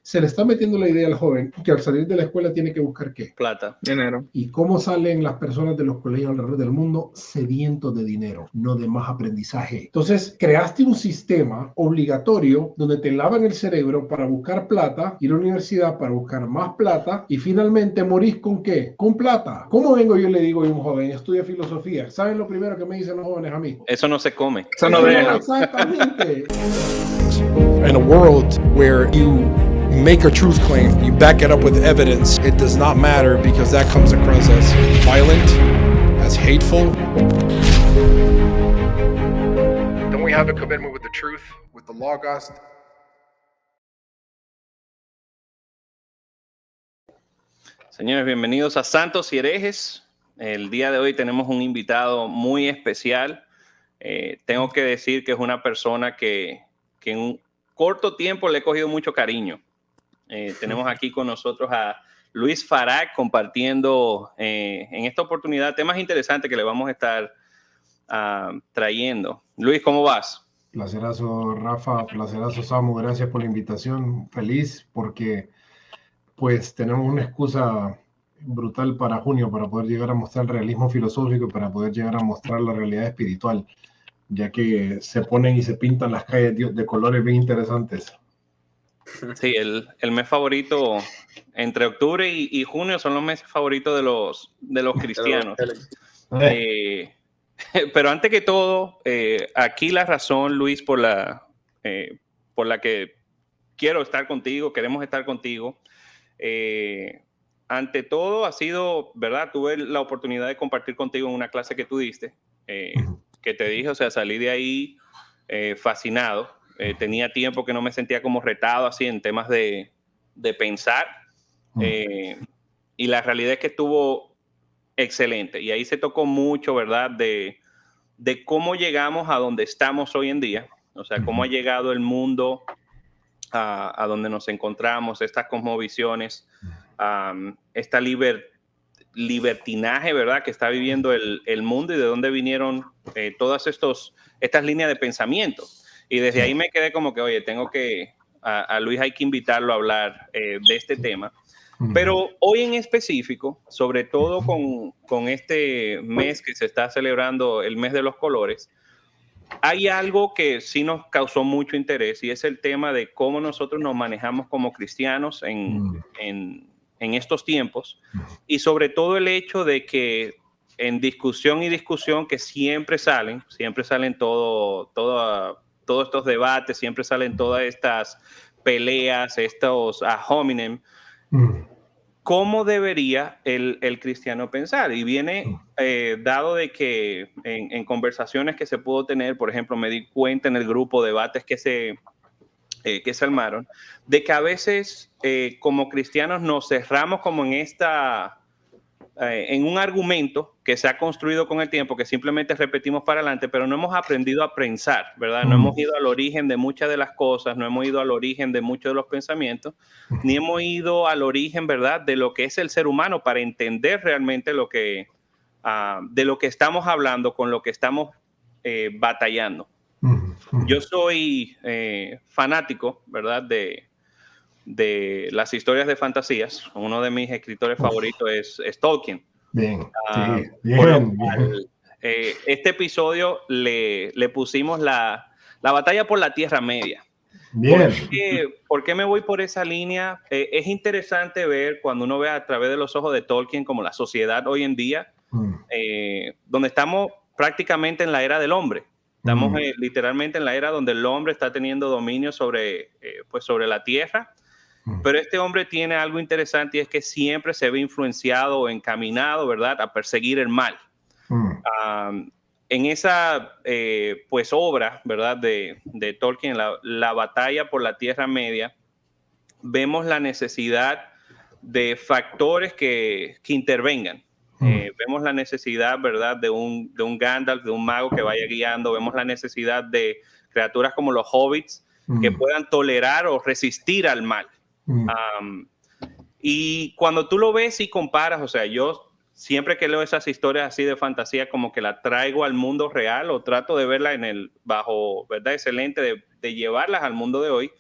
se le está metiendo la idea al joven que al salir de la escuela tiene que buscar ¿qué? Plata. Dinero. ¿Y cómo salen las personas de los colegios alrededor del mundo? Sedientos de dinero, no de más aprendizaje. Entonces, creaste un sistema obligatorio donde te lavan el cerebro para buscar plata, ir a la universidad para buscar más plata y finalmente morís ¿con qué? Con plata. ¿Cómo vengo yo y le digo a un joven, estudia filosofía? ¿Saben lo primero que me dicen los jóvenes a mí? Eso no se come. Eso no deja. Exactamente. In a world where you make a truth claim, you back it up with evidence, it does not matter because that comes across as violent, as hateful. Don't we have a commitment with the truth, with the Logos? Señores, bienvenidos a Santos y Herejes. El día de hoy tenemos un invitado muy especial. Tengo que decir que es una persona que en un corto tiempo le he cogido mucho cariño. Tenemos aquí con nosotros a Luis Farag compartiendo en esta oportunidad temas interesantes que le vamos a estar trayendo. Luis, ¿cómo vas? Placerazo, Rafa, placerazo, Samu, gracias por la invitación. Feliz porque pues tenemos una excusa brutal para junio para poder llegar a mostrar el realismo filosófico y para poder llegar a mostrar la realidad espiritual, ya que se ponen y se pintan las calles de colores bien interesantes. Sí, el mes favorito entre octubre y junio son los meses favoritos de los cristianos. Pero antes que todo, aquí la razón, Luis, por la que quiero estar contigo, queremos estar contigo, ante todo ha sido, ¿verdad? Tuve la oportunidad de compartir contigo en una clase que tú diste, que te dije, o sea, salí de ahí fascinado. Tenía tiempo que no me sentía como retado así en temas de pensar, y la realidad es que estuvo excelente, y ahí se tocó mucho, ¿verdad? De cómo llegamos a donde estamos hoy en día, o sea, cómo ha llegado el mundo a donde nos encontramos, estas cosmovisiones, esta libertinaje, ¿verdad?, que está viviendo el mundo, y de dónde vinieron todas estas líneas de pensamiento. Y desde ahí me quedé como que, oye, a Luis hay que invitarlo a hablar de este tema. Pero hoy en específico, sobre todo con este mes que se está celebrando, el mes de los colores, hay algo que sí nos causó mucho interés, y es el tema de cómo nosotros nos manejamos como cristianos en estos tiempos, y sobre todo el hecho de que en discusión que siempre salen todos estos debates, siempre salen todas estas peleas, estos ad hominem. ¿Cómo debería el cristiano pensar? Y viene dado de que en conversaciones que se pudo tener, por ejemplo, me di cuenta en el grupo de debates que se armaron, de que a veces como cristianos nos cerramos como en un argumento que se ha construido con el tiempo, que simplemente repetimos para adelante, pero no hemos aprendido a pensar, ¿verdad? No hemos ido al origen de muchas de las cosas, no hemos ido al origen de muchos de los pensamientos, ni hemos ido al origen, ¿verdad?, de lo que es el ser humano, para entender realmente de lo que estamos hablando, con lo que estamos batallando. Yo soy fanático, ¿verdad?, de las historias de fantasías. Uno de mis escritores favoritos es Tolkien. Bien, bien. Este episodio le pusimos la batalla por la Tierra Media. Bien. ¿Por qué me voy por esa línea? Es interesante ver cuando uno ve a través de los ojos de Tolkien como la sociedad hoy en día, donde estamos prácticamente en la era del hombre. Estamos literalmente en la era donde el hombre está teniendo dominio sobre la Tierra. Pero este hombre tiene algo interesante, y es que siempre se ve influenciado o encaminado, ¿verdad?, a perseguir el mal. En esa obra, ¿verdad?, de Tolkien, la batalla por la Tierra Media, vemos la necesidad de factores que intervengan. Vemos la necesidad, ¿verdad?, de un Gandalf, de un mago que vaya guiando. Vemos la necesidad de criaturas como los hobbits que puedan tolerar o resistir al mal. Y cuando tú lo ves y comparas, o sea, yo siempre que leo esas historias así de fantasía, como que la traigo al mundo real, o trato de verla bajo, ¿verdad?, excelente de llevarlas al mundo de hoy.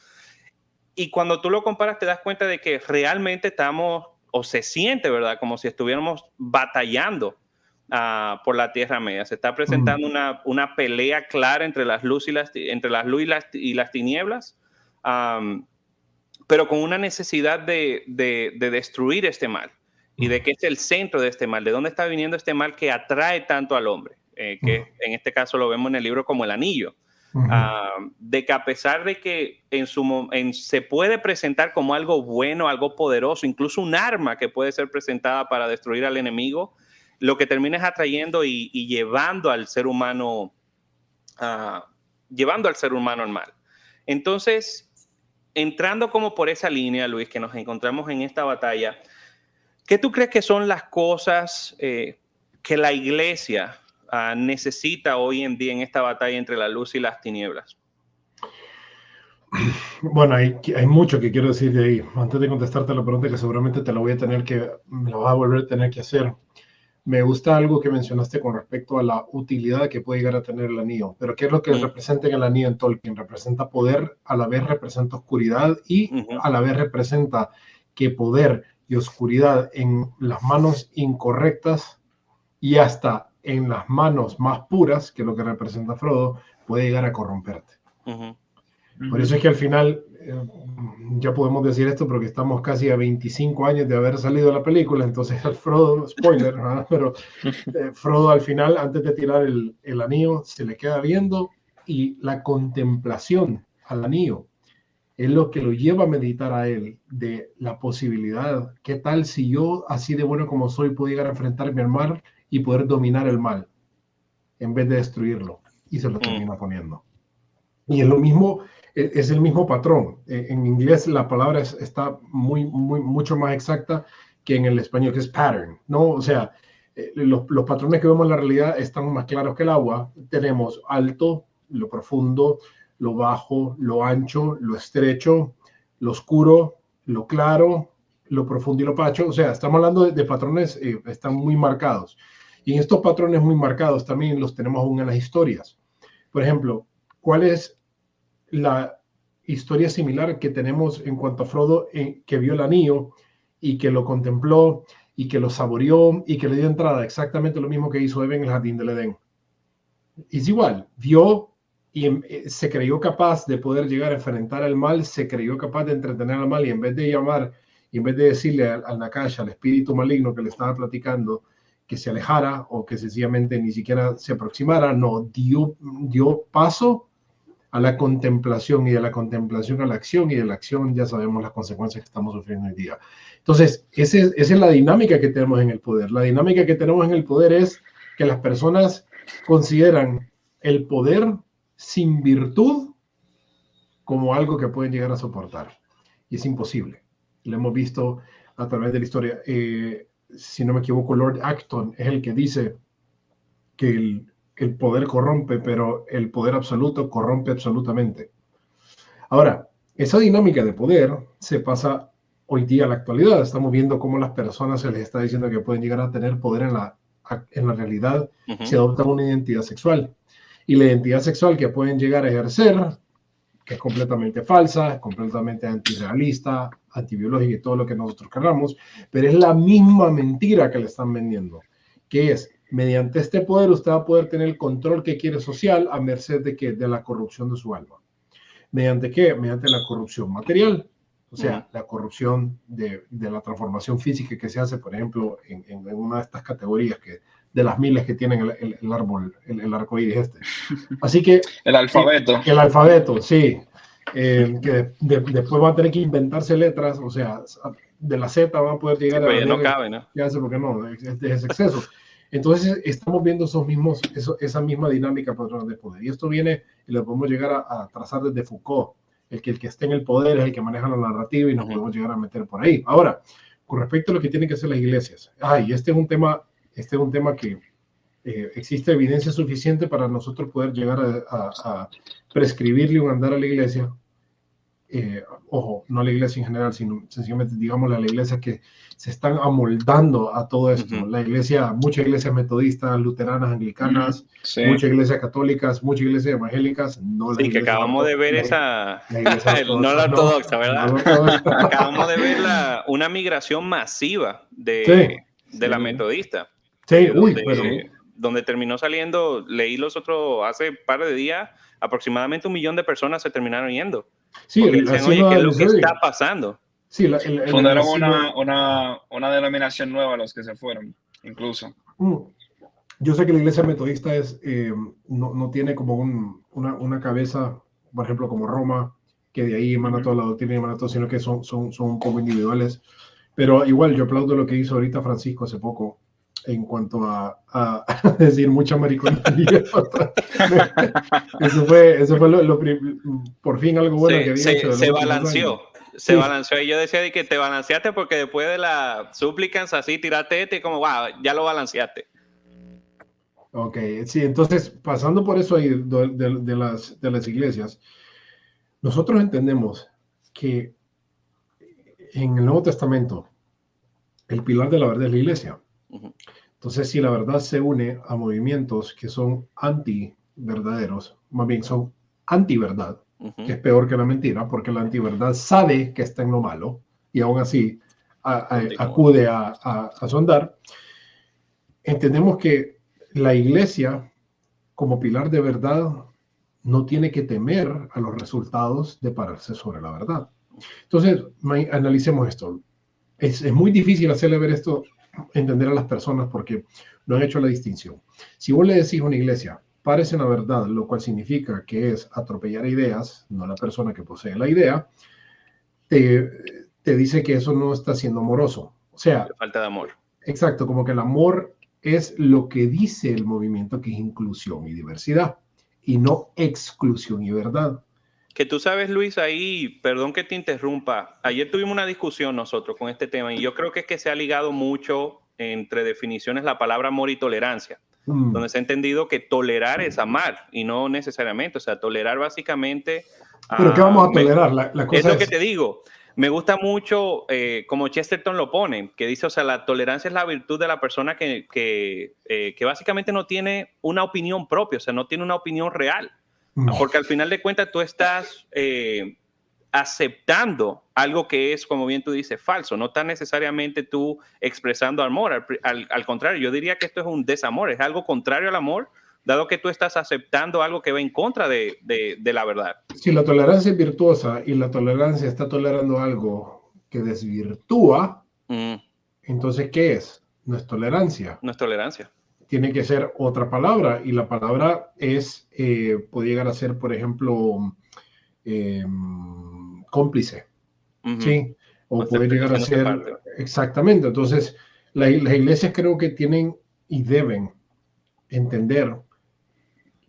Y cuando tú lo comparas, te das cuenta de que realmente estamos, o se siente, ¿verdad? Como si estuviéramos batallando por la Tierra Media. Se está presentando una pelea clara entre las luz y las tinieblas, pero con una necesidad de destruir este mal y de que es el centro de este mal. ¿De dónde está viniendo este mal que atrae tanto al hombre? Que en este caso lo vemos en el libro como el anillo. De que a pesar de que se puede presentar como algo bueno, algo poderoso, incluso un arma que puede ser presentada para destruir al enemigo, lo que termina es atrayendo y llevando al ser humano al mal. Entonces, entrando como por esa línea, Luis, que nos encontramos en esta batalla, ¿qué tú crees que son las cosas que la iglesia necesita hoy en día en esta batalla entre la luz y las tinieblas? Bueno, hay mucho que quiero decir de ahí. Antes de contestarte la pregunta, que seguramente me la vas a volver a tener que hacer. Me gusta algo que mencionaste con respecto a la utilidad que puede llegar a tener el anillo. Pero ¿qué es lo que representa en el anillo en Tolkien? Representa poder, a la vez representa oscuridad y a la vez representa que poder y oscuridad en las manos incorrectas y hasta en las manos más puras, que es lo que representa Frodo, puede llegar a corromperte. Por eso es que al final, ya podemos decir esto porque estamos casi a 25 años de haber salido la película, entonces el Frodo, spoiler, ¿verdad? Pero Frodo al final, antes de tirar el anillo, se le queda viendo y la contemplación al anillo es lo que lo lleva a meditar a él de la posibilidad, ¿qué tal si yo, así de bueno como soy, puedo llegar a enfrentarme al mal y poder dominar el mal en vez de destruirlo? Y se lo termina poniendo. Y es lo mismo, es el mismo patrón. En inglés la palabra está mucho más exacta que en el español, que es pattern, ¿no? O sea, los patrones que vemos en la realidad están más claros que el agua. Tenemos alto, lo profundo, lo bajo, lo ancho, lo estrecho, lo oscuro, lo claro, lo profundo y lo pacho. O sea, estamos hablando de patrones, están muy marcados. Y en estos patrones muy marcados también los tenemos aún en las historias. Por ejemplo, ¿cuál es la historia similar que tenemos en cuanto a Frodo, que vio el anillo y que lo contempló y que lo saboreó y que le dio entrada? Exactamente lo mismo que hizo Eva en el jardín del Edén. Es igual, vio y se creyó capaz de poder llegar a enfrentar al mal, se creyó capaz de entretener al mal, y en vez de decirle al Nakash, al espíritu maligno que le estaba platicando, que se alejara o que sencillamente ni siquiera se aproximara, no, dio paso a la contemplación, y de la contemplación a la acción, y de la acción ya sabemos las consecuencias que estamos sufriendo hoy día. Entonces, esa es la dinámica que tenemos en el poder. La dinámica que tenemos en el poder es que las personas consideran el poder sin virtud como algo que pueden llegar a soportar. Y es imposible. Lo hemos visto a través de la historia. Si no me equivoco, Lord Acton es el que dice que el poder corrompe, pero el poder absoluto corrompe absolutamente. Ahora, esa dinámica de poder se pasa hoy día a la actualidad. Estamos viendo cómo las personas se les está diciendo que pueden llegar a tener poder en la realidad si adoptan una identidad sexual. Y la identidad sexual que pueden llegar a ejercer, que es completamente falsa, es completamente antirrealista, antibiológica y todo lo que nosotros queramos, pero es la misma mentira que le están vendiendo, que es, mediante este poder usted va a poder tener el control que quiere social a merced de la corrupción de su alma. ¿Mediante qué? Mediante la corrupción material, o sea, la corrupción de la transformación física que se hace, por ejemplo, en una de estas categorías de las miles que tienen el árbol, el arco iris este. Así que... El alfabeto. El alfabeto, sí. Que después van a tener que inventarse letras, o sea, de la Z van a poder llegar a... Pues no cabe, ¿no? Ya sé por qué no, es exceso. Entonces, estamos viendo esa misma dinámica patrón de poder. Y esto viene, y lo podemos llegar a trazar desde Foucault. El que esté en el poder es el que maneja la narrativa, y nos podemos llegar a meter por ahí. Ahora, con respecto a lo que tienen que hacer las iglesias. Y este es un tema que existe evidencia suficiente para nosotros poder llegar a prescribirle un andar a la iglesia. ojo, no a la iglesia en general, sino sencillamente, digamos, a la iglesia que se están amoldando a todo esto. Ujú. Muchas iglesias metodistas, luteranas, anglicanas, Sí. muchas iglesias católicas, muchas iglesias evangélicas, no las Sí, que iglesias acabamos de ver ortodoxas, esa, la iglesia no la ortodoxa, no ¿verdad? la ortodoxa. Acabamos de ver una migración masiva Sí, de la metodista, sí, uy, donde terminó saliendo, leí los otros, hace un par de días, aproximadamente 1 millón de personas se terminaron yendo. sí, Porque decían, oye, ¿qué es lo que está pasando? Sí, fundaron una denominación nueva los que se fueron, incluso. Yo sé que la iglesia metodista no tiene como una cabeza, por ejemplo, como Roma, que de ahí emana toda la doctrina y emana todo, sino que son un poco individuales. Pero igual, yo aplaudo lo que hizo ahorita Francisco hace poco en cuanto a decir mucha mariconería. Eso fue por fin algo bueno que había hecho. Se balanceó. Se balanceó y yo decía de que te balanceaste porque después de la supplicans así tiraste y como, wow, ya lo balanceaste. Ok, sí, entonces pasando por eso ahí de las iglesias, nosotros entendemos que en el Nuevo Testamento el pilar de la verdad es la iglesia. Entonces, si la verdad se une a movimientos que son anti-verdaderos, más bien son anti-verdad, que es peor que la mentira, porque la antiverdad sabe que está en lo malo y aún así acude a sondar. Entendemos que la iglesia, como pilar de verdad, no tiene que temer a los resultados de pararse sobre la verdad. Entonces, analicemos esto. Es muy difícil hacerle ver esto, entender a las personas, porque no han hecho la distinción. Si vos le decís a una iglesia, párese en la verdad, lo cual significa que es atropellar ideas, no la persona que posee la idea, te dice que eso no está siendo amoroso. O sea, falta de amor. Exacto, como que el amor es lo que dice el movimiento, que es inclusión y diversidad, y no exclusión y verdad. Que tú sabes, Luis, ahí, perdón que te interrumpa, ayer tuvimos una discusión nosotros con este tema y yo creo que es que se ha ligado mucho entre definiciones la palabra amor y tolerancia, donde se ha entendido que tolerar es amar y no necesariamente, o sea, tolerar básicamente... ¿Pero qué vamos a tolerar? La cosa es lo que te digo. Me gusta mucho como Chesterton lo pone, que dice, o sea, la tolerancia es la virtud de la persona que básicamente no tiene una opinión propia, o sea, no tiene una opinión real. Porque al final de cuentas tú estás aceptando algo que es, como bien tú dices, falso. No estás necesariamente tú expresando amor. Al contrario, yo diría que esto es un desamor, es algo contrario al amor, dado que tú estás aceptando algo que va en contra de la verdad. Si la tolerancia es virtuosa y la tolerancia está tolerando algo que desvirtúa, entonces, ¿qué es? No es tolerancia. No es tolerancia. Tiene que ser otra palabra, y la palabra es, puede llegar a ser, por ejemplo, cómplice, ¿sí? O puede llegar a ser, exactamente. Entonces, las iglesias creo que tienen y deben entender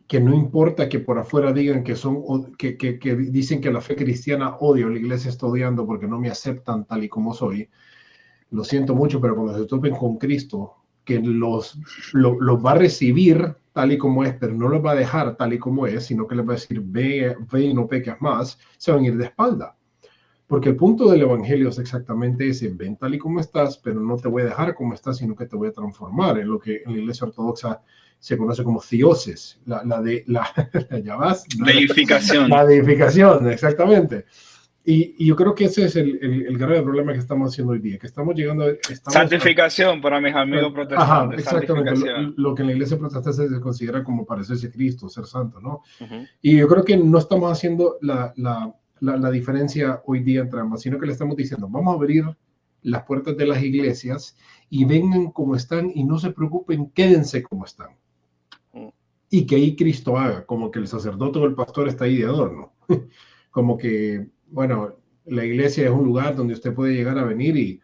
que no importa que por afuera digan que que dicen que la fe cristiana odio, la iglesia está odiando porque no me aceptan tal y como soy. Lo siento mucho, pero cuando se topen con Cristo, que los va a recibir tal y como es, pero no los va a dejar tal y como es, sino que les va a decir, ve y no peques más, se van a ir de espalda. Porque el punto del evangelio es exactamente ese: ven tal y como estás, pero no te voy a dejar como estás, sino que te voy a transformar en lo que en la iglesia ortodoxa se conoce como theosis, deificación. La deificación, exactamente. Y yo creo que ese es el grave problema que estamos haciendo hoy día, que estamos llegando a... Santificación para mis amigos protestantes. Ajá, exactamente, lo que en la iglesia protestante se considera como parecerse a Cristo, ser santo, ¿no? Uh-huh. Y yo creo que no estamos haciendo la diferencia hoy día entre ambas, sino que le estamos diciendo, vamos a abrir las puertas de las iglesias y vengan como están y no se preocupen, quédense como están. Y que ahí Cristo haga, como que el sacerdote o el pastor está ahí de adorno. Como que, bueno, la iglesia es un lugar donde usted puede llegar a venir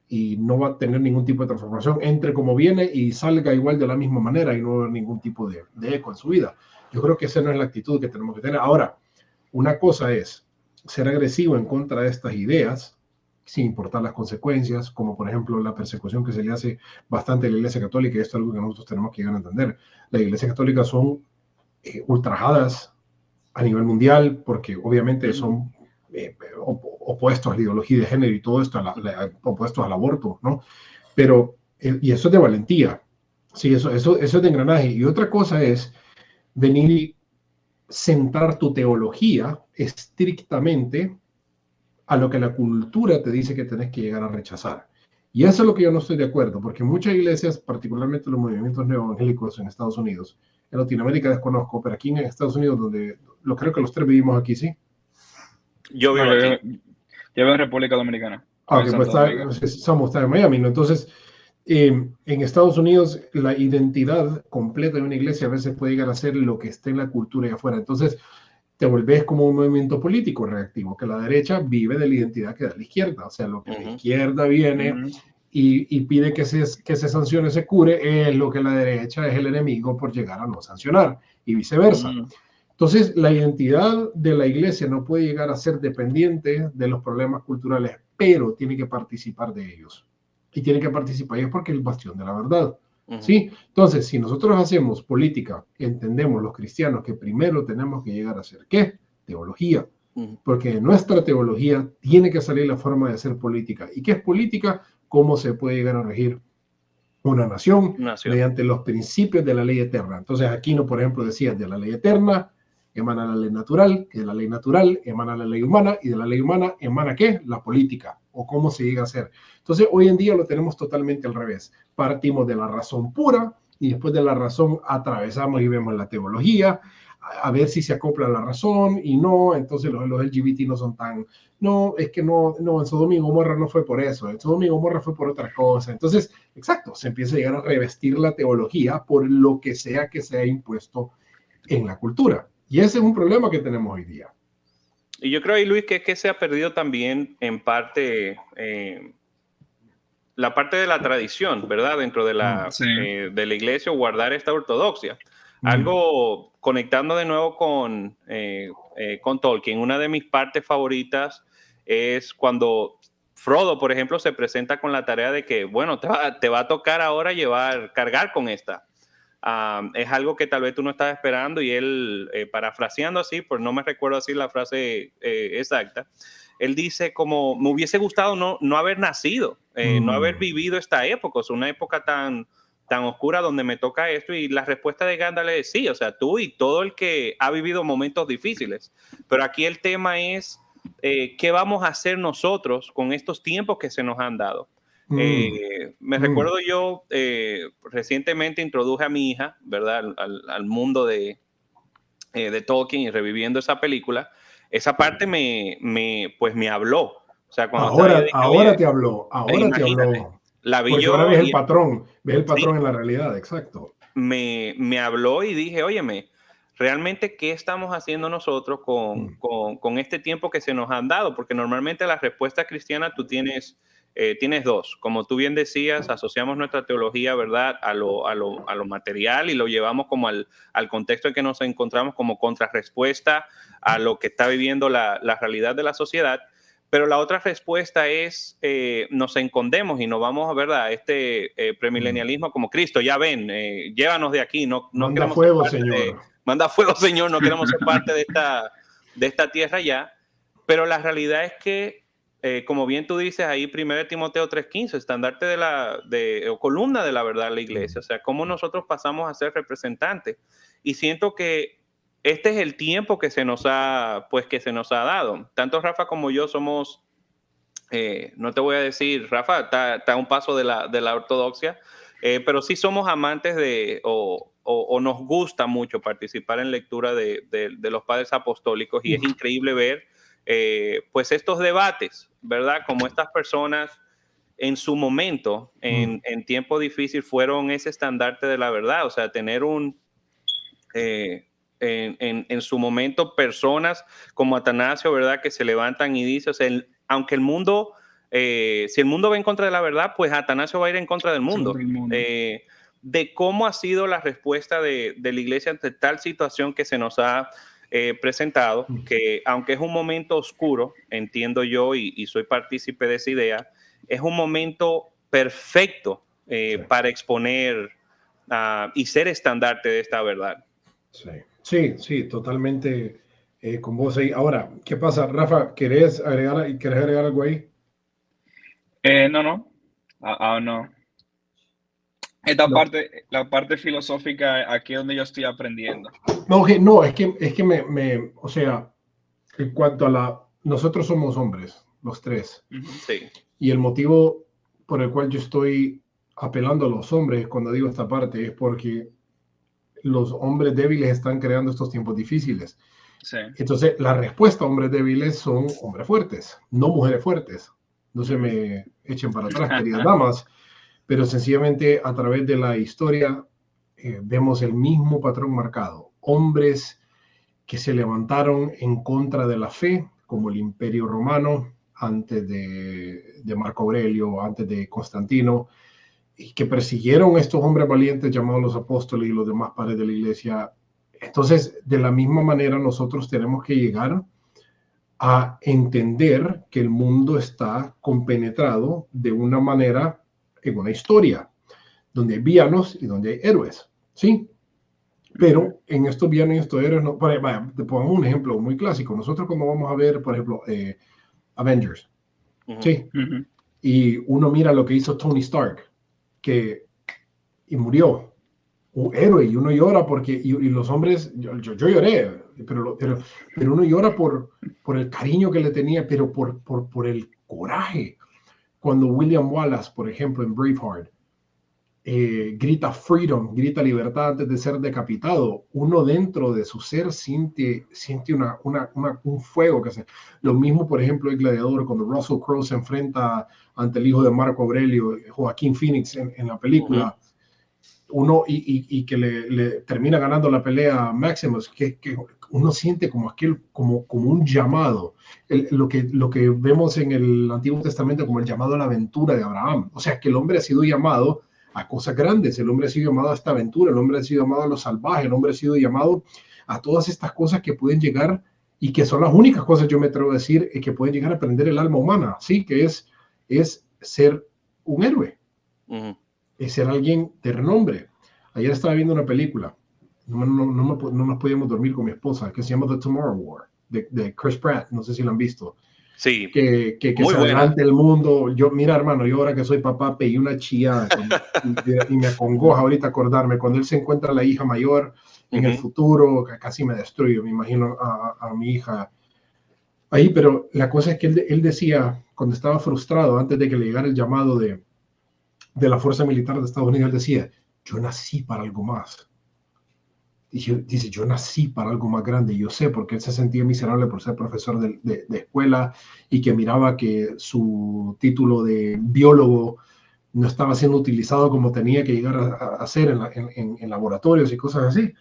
y no va a tener ningún tipo de transformación. Entre como viene y salga igual de la misma manera y no va a haber ningún tipo de eco en su vida. Yo creo que esa no es la actitud que tenemos que tener. Ahora, una cosa es ser agresivo en contra de estas ideas, sin importar las consecuencias, como por ejemplo la persecución que se le hace bastante a la Iglesia Católica, y esto es algo que nosotros tenemos que llegar a entender. Las iglesias católicas son ultrajadas a nivel mundial, porque obviamente son opuestos a la ideología de género y todo esto, opuestos al aborto, ¿no? Pero, y eso es de valentía, sí, eso es de engranaje. Y otra cosa es venir y centrar tu teología estrictamente a lo que la cultura te dice que tenés que llegar a rechazar. Y eso es lo que yo no estoy de acuerdo, porque muchas iglesias, particularmente los movimientos neoevangélicos en Estados Unidos, en Latinoamérica desconozco, pero aquí en Estados Unidos, donde creo que los tres vivimos aquí, ¿sí? Yo vivo aquí. Yo vivo en República Dominicana. Ok, pues estamos en Miami, ¿no? Entonces, en Estados Unidos, la identidad completa de una iglesia a veces puede llegar a ser lo que esté en la cultura y afuera. Entonces, te volvés como un movimiento político reactivo, que la derecha vive de la identidad que da la izquierda. O sea, lo que la izquierda viene y pide que se sancione, se cure, es lo que la derecha es el enemigo por llegar a no sancionar, y viceversa. Entonces, la identidad de la iglesia no puede llegar a ser dependiente de los problemas culturales, pero tiene que participar de ellos. Y tiene que participar ellos porque es el bastión de la verdad. ¿Sí? Entonces, si nosotros hacemos política, entendemos los cristianos que primero tenemos que llegar a hacer, ¿qué? Teología. Porque en nuestra teología tiene que salir la forma de hacer política. ¿Y qué es política? ¿Cómo se puede llegar a regir una nación mediante los principios de la ley eterna? Entonces, Aquino, por ejemplo, decía, de la ley eterna emana la ley natural, que de la ley natural emana la ley humana, y de la ley humana emana ¿qué? La política, o cómo se llega a hacer. Entonces, hoy en día lo tenemos totalmente al revés. Partimos de la razón pura, y después de la razón atravesamos y vemos la teología, a ver si se acopla a la razón, y no, entonces los LGBT no son tan, no, es que no, en Sodoma y Gomorra no fue por eso, en Sodoma y Gomorra fue por otra cosa. Entonces, exacto, se empieza a llegar a revestir la teología por lo que sea impuesto en la cultura. Y ese es un problema que tenemos hoy día. Y yo creo ahí, Luis, que es que se ha perdido también en parte la parte de la tradición, ¿verdad? Dentro de de la iglesia, guardar esta ortodoxia. Algo conectando de nuevo con Tolkien. Una de mis partes favoritas es cuando Frodo, por ejemplo, se presenta con la tarea de que, bueno, te va a tocar ahora cargar con esta. Es algo que tal vez tú no estás esperando, y él, parafraseando así, pues no me recuerdo así la frase exacta, él dice como, me hubiese gustado no haber nacido, no haber vivido esta época, o sea, una época tan oscura donde me toca esto. Y la respuesta de Gandalf es sí, o sea, tú y todo el que ha vivido momentos difíciles, pero aquí el tema es ¿qué vamos a hacer nosotros con estos tiempos que se nos han dado? Me recuerdo yo recientemente introduje a mi hija, ¿verdad? Al mundo de Tolkien, y reviviendo esa película, esa parte pues me habló. O sea, cuando ahora te habló. La vi. Porque yo, ahora ves el patrón, en la realidad, exacto. Me habló y dije, óyeme, realmente, ¿qué estamos haciendo nosotros con este tiempo que se nos han dado? Porque normalmente la respuesta cristiana tú tienes dos. Como tú bien decías, asociamos nuestra teología, ¿verdad?, a lo material, y lo llevamos como al contexto en que nos encontramos, como contrarrespuesta a lo que está viviendo la realidad de la sociedad. Pero la otra respuesta es, nos escondemos y nos vamos, ¿verdad?, a este premilenialismo como Cristo, ya ven, llévanos de aquí, no manda fuego, Señor. Manda fuego, Señor, no queremos ser parte de esta tierra ya. Pero la realidad es que, como bien tú dices ahí, 1 Timoteo 3:15, estandarte o columna de la verdad de la iglesia, o sea, cómo nosotros pasamos a ser representantes. Y siento que este es el tiempo que se nos ha dado. Tanto Rafa como yo somos, no te voy a decir, Rafa está a un paso de la ortodoxia, pero sí somos amantes o nos gusta mucho participar en lectura de los padres apostólicos, y es increíble ver pues estos debates, ¿verdad? Como estas personas en su momento, en tiempo difícil, fueron ese estandarte de la verdad. O sea, tener en su momento personas como Atanasio, ¿verdad?, que se levantan y dicen, o sea, aunque el mundo, si el mundo va en contra de la verdad, pues Atanasio va a ir en contra del mundo. De cómo ha sido la respuesta de la iglesia ante tal situación que se nos ha presentado, que aunque es un momento oscuro, entiendo yo, y soy partícipe de esa idea, es un momento perfecto para exponer y ser estandarte de esta verdad. Sí, totalmente con vos ahí. Ahora, ¿qué pasa? Rafa, ¿querés agregar algo ahí? No. No. No. La parte filosófica, aquí es donde yo estoy aprendiendo. No, es que o sea, en cuanto a nosotros somos hombres, los tres. Sí. Y el motivo por el cual yo estoy apelando a los hombres cuando digo esta parte es porque los hombres débiles están creando estos tiempos difíciles. Sí. Entonces, la respuesta a hombres débiles son hombres fuertes, no mujeres fuertes. No se me echen para atrás, queridas damas, pero sencillamente a través de la historia vemos el mismo patrón marcado. Hombres que se levantaron en contra de la fe, como el Imperio Romano, antes de Marco Aurelio, antes de Constantino, y que persiguieron a estos hombres valientes llamados los apóstoles y los demás padres de la iglesia. Entonces, de la misma manera, nosotros tenemos que llegar a entender que el mundo está compenetrado de una manera en una historia, donde hay villanos y donde hay héroes, ¿sí? Pero en estos villanos y estos héroes, vaya, te pongo un ejemplo muy clásico. Nosotros cuando vamos a ver, por ejemplo, Avengers, ¿sí? Y uno mira lo que hizo Tony Stark, y murió, un héroe, y uno llora porque, y los hombres, yo lloré, pero uno llora por el cariño que le tenía, pero por el coraje. Cuando William Wallace, por ejemplo, en Braveheart, grita freedom, grita libertad antes de ser decapitado, uno dentro de su ser siente un fuego que hace. Lo mismo, por ejemplo, el Gladiador, cuando Russell Crowe se enfrenta ante el hijo de Marco Aurelio, Joaquín Phoenix en la película, uno y que le termina ganando la pelea a Maximus, que uno siente como un llamado, lo que vemos en el Antiguo Testamento como el llamado a la aventura de Abraham. O sea, que el hombre ha sido llamado a cosas grandes, el hombre ha sido llamado a esta aventura, el hombre ha sido llamado a lo salvaje, el hombre ha sido llamado a todas estas cosas que pueden llegar y que son las únicas cosas, yo me atrevo a decir, que pueden llegar a prender el alma humana, ¿sí? Que es ser un héroe, es ser alguien de renombre. Ayer estaba viendo una película, no nos podíamos dormir con mi esposa, que se llama The Tomorrow War, de Chris Pratt, no sé si lo han visto. Sí, que se adelante el mundo. Mira, hermano, yo ahora que soy papá pegué una chillada y me acongoja ahorita acordarme cuando él se encuentra la hija mayor en el futuro, casi me destruyo, me imagino a mi hija ahí, pero la cosa es que él decía, cuando estaba frustrado antes de que le llegara el llamado de la Fuerza Militar de Estados Unidos, él decía, yo nací para algo más. Dice, yo nací para algo más grande. Yo sé, porque él se sentía miserable por ser profesor de escuela y que miraba que su título de biólogo no estaba siendo utilizado como tenía que llegar a ser en laboratorios y cosas así.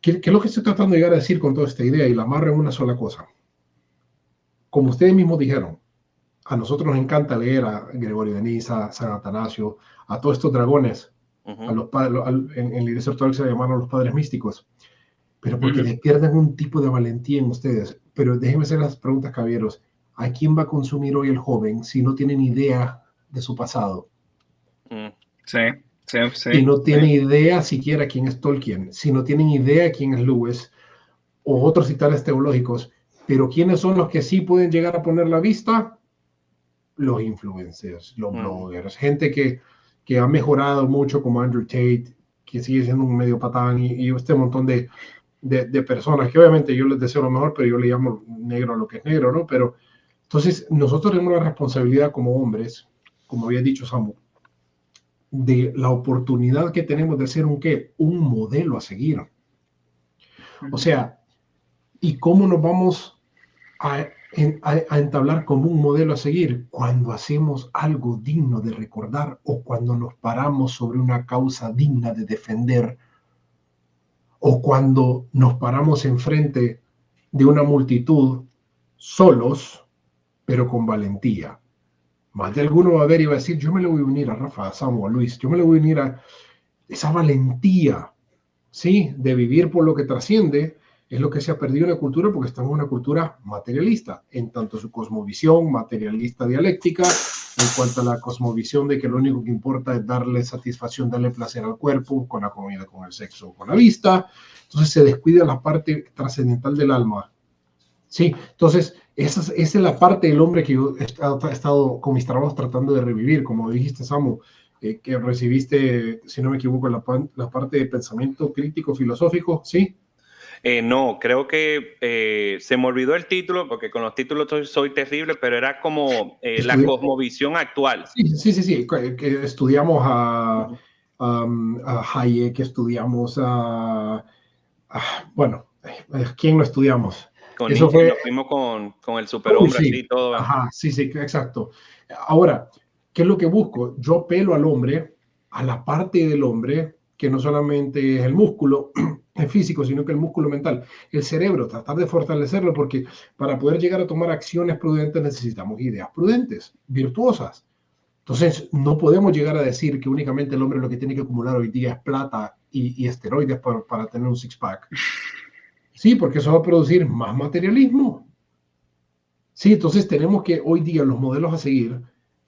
¿Qué es lo que estoy tratando de llegar a decir con toda esta idea? Y la amarro en una sola cosa. Como ustedes mismos dijeron, a nosotros nos encanta leer a Gregorio de Niza, San Atanasio, a todos estos dragones. A los padres, en la Iglesia Ortodoxa se llamaron los padres místicos, pero porque despiertan un tipo de valentía en ustedes. Pero déjenme hacer las preguntas, caballeros. ¿A quién va a consumir hoy el joven si no tienen idea de su pasado? Sí. Y no tienen idea siquiera quién es Tolkien, si no tienen idea quién es Lewis o otros titanes teológicos. Pero ¿quiénes son los que sí pueden llegar a poner la vista? Los influencers, los bloggers, gente que ha mejorado mucho, como Andrew Tate, que sigue siendo un medio patán, y este montón de personas que obviamente yo les deseo lo mejor, pero yo le llamo negro a lo que es negro, ¿no? Pero entonces nosotros tenemos la responsabilidad como hombres, como había dicho Samu, de la oportunidad que tenemos de ser un modelo a seguir. O sea, ¿y cómo nos vamos a entablar como un modelo a seguir? Cuando hacemos algo digno de recordar o cuando nos paramos sobre una causa digna de defender o cuando nos paramos enfrente de una multitud solos pero con valentía. Más de alguno va a ver y va a decir, yo me le voy a unir a Rafa, a Samu, a Luis, yo me le voy a unir a esa valentía, ¿sí? De vivir por lo que trasciende. Es lo que se ha perdido en la cultura porque estamos en una cultura materialista, en tanto su cosmovisión, materialista dialéctica, en cuanto a la cosmovisión de que lo único que importa es darle satisfacción, darle placer al cuerpo, con la comida, con el sexo, con la vista. Entonces se descuida la parte trascendental del alma. Sí, entonces esa es la parte del hombre que yo he estado con mis trabajos tratando de revivir, como dijiste, Samu, que recibiste, si no me equivoco, la parte de pensamiento crítico filosófico, ¿sí? No, creo que se me olvidó el título, porque con los títulos soy terrible, pero era como la cosmovisión actual. Sí, que estudiamos a Hayek, que estudiamos bueno, ¿quién no estudiamos? Con Nietzsche nos fuimos con el superhombre, sí. así todo. Ajá, sí, exacto. Ahora, ¿qué es lo que busco? Yo apelo al hombre, a la parte del hombre, que no solamente es el músculo físico, sino que el músculo mental, el cerebro, tratar de fortalecerlo, porque para poder llegar a tomar acciones prudentes necesitamos ideas prudentes, virtuosas. Entonces, no podemos llegar a decir que únicamente el hombre lo que tiene que acumular hoy día es plata y esteroides para tener un six-pack. Sí, porque eso va a producir más materialismo. Sí, entonces tenemos que hoy día los modelos a seguir,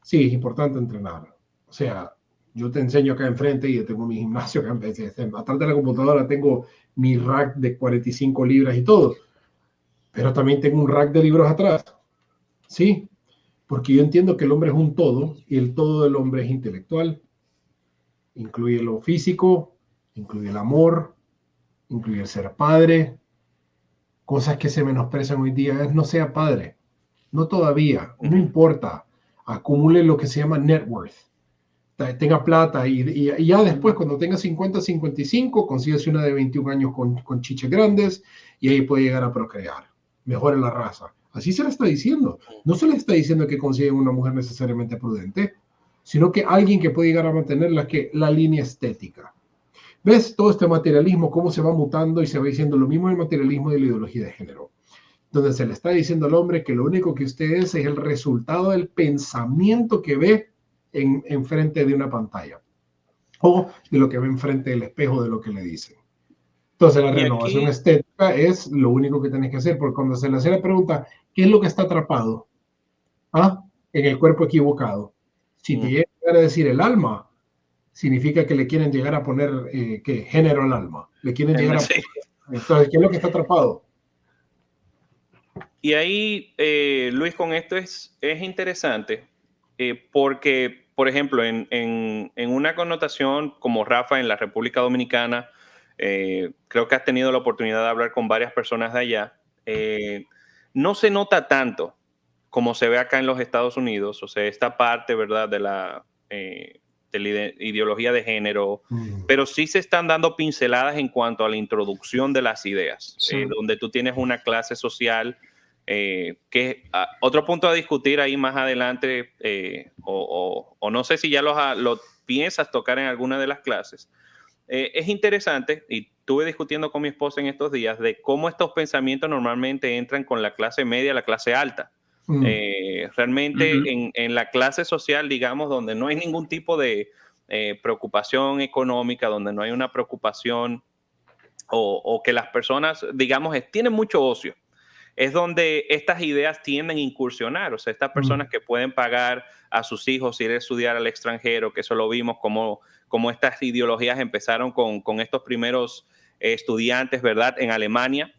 sí, es importante entrenar. O sea, yo te enseño acá enfrente y yo tengo mi gimnasio acá atrás de la computadora tengo mi rack de 45 libras y todo, pero también tengo un rack de libros atrás. Sí, porque yo entiendo que el hombre es un todo y el todo del hombre es intelectual. Incluye lo físico, incluye el amor, incluye el ser padre. Cosas que se menosprecian hoy día es no sea padre. No todavía, no importa. Acumule lo que se llama net worth. Tenga plata y ya después, cuando tenga 50, 55, consíguese una de 21 años con chiches grandes y ahí puede llegar a procrear. Mejore la raza. Así se le está diciendo. No se le está diciendo que consiga una mujer necesariamente prudente, sino que alguien que puede llegar a mantener la línea estética. ¿Ves todo este materialismo, cómo se va mutando y se va diciendo lo mismo del materialismo y de la ideología de género? Donde se le está diciendo al hombre que lo único que usted es el resultado del pensamiento que ve enfrente de una pantalla o de lo que ve enfrente del espejo de lo que le dicen. Entonces la renovación estética es lo único que tienes que hacer, porque cuando se le hace la pregunta, ¿qué es lo que está atrapado? En el cuerpo equivocado. Si te llega a decir el alma, significa que le quieren llegar a poner género al alma. Le quieren llegar a poner. Entonces, ¿qué es lo que está atrapado? Y ahí, Luis, con esto es interesante, porque, por ejemplo, en una connotación como Rafa en la República Dominicana, creo que has tenido la oportunidad de hablar con varias personas de allá, no se nota tanto como se ve acá en los Estados Unidos, o sea, esta parte, ¿verdad?, de la ideología de género, pero sí se están dando pinceladas en cuanto a la introducción de las ideas, donde tú tienes una clase social que otro punto a discutir ahí más adelante, o no sé si ya lo piensas tocar en alguna de las clases. Es interesante, y estuve discutiendo con mi esposa en estos días, de cómo estos pensamientos normalmente entran con la clase media, la clase alta. Realmente en la clase social, digamos, donde no hay ningún tipo de preocupación económica, donde no hay una preocupación o que las personas, digamos, tienen mucho ocio, es donde estas ideas tienden a incursionar. O sea, estas personas que pueden pagar a sus hijos ir a estudiar al extranjero, que eso lo vimos como estas ideologías empezaron con estos primeros estudiantes, ¿verdad?, en Alemania,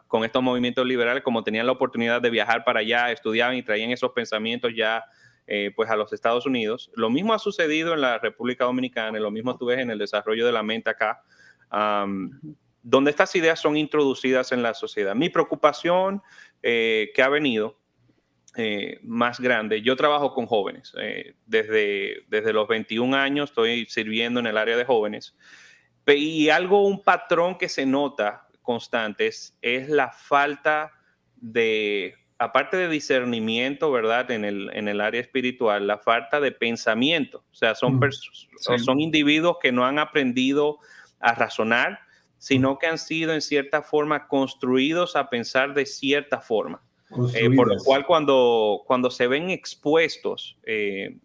con estos movimientos liberales, como tenían la oportunidad de viajar para allá, estudiaban y traían esos pensamientos ya pues a los Estados Unidos. Lo mismo ha sucedido en la República Dominicana, y lo mismo tú ves en el desarrollo de la mente acá, donde estas ideas son introducidas en la sociedad. Mi preocupación que ha venido más grande, yo trabajo con jóvenes, desde los 21 años estoy sirviendo en el área de jóvenes, y un patrón que se nota constante es la falta de, aparte de discernimiento, ¿verdad?, en el área espiritual, la falta de pensamiento. O sea, son individuos que no han aprendido a razonar, sino que han sido en cierta forma construidos a pensar de cierta forma. Por lo cual cuando se ven expuestos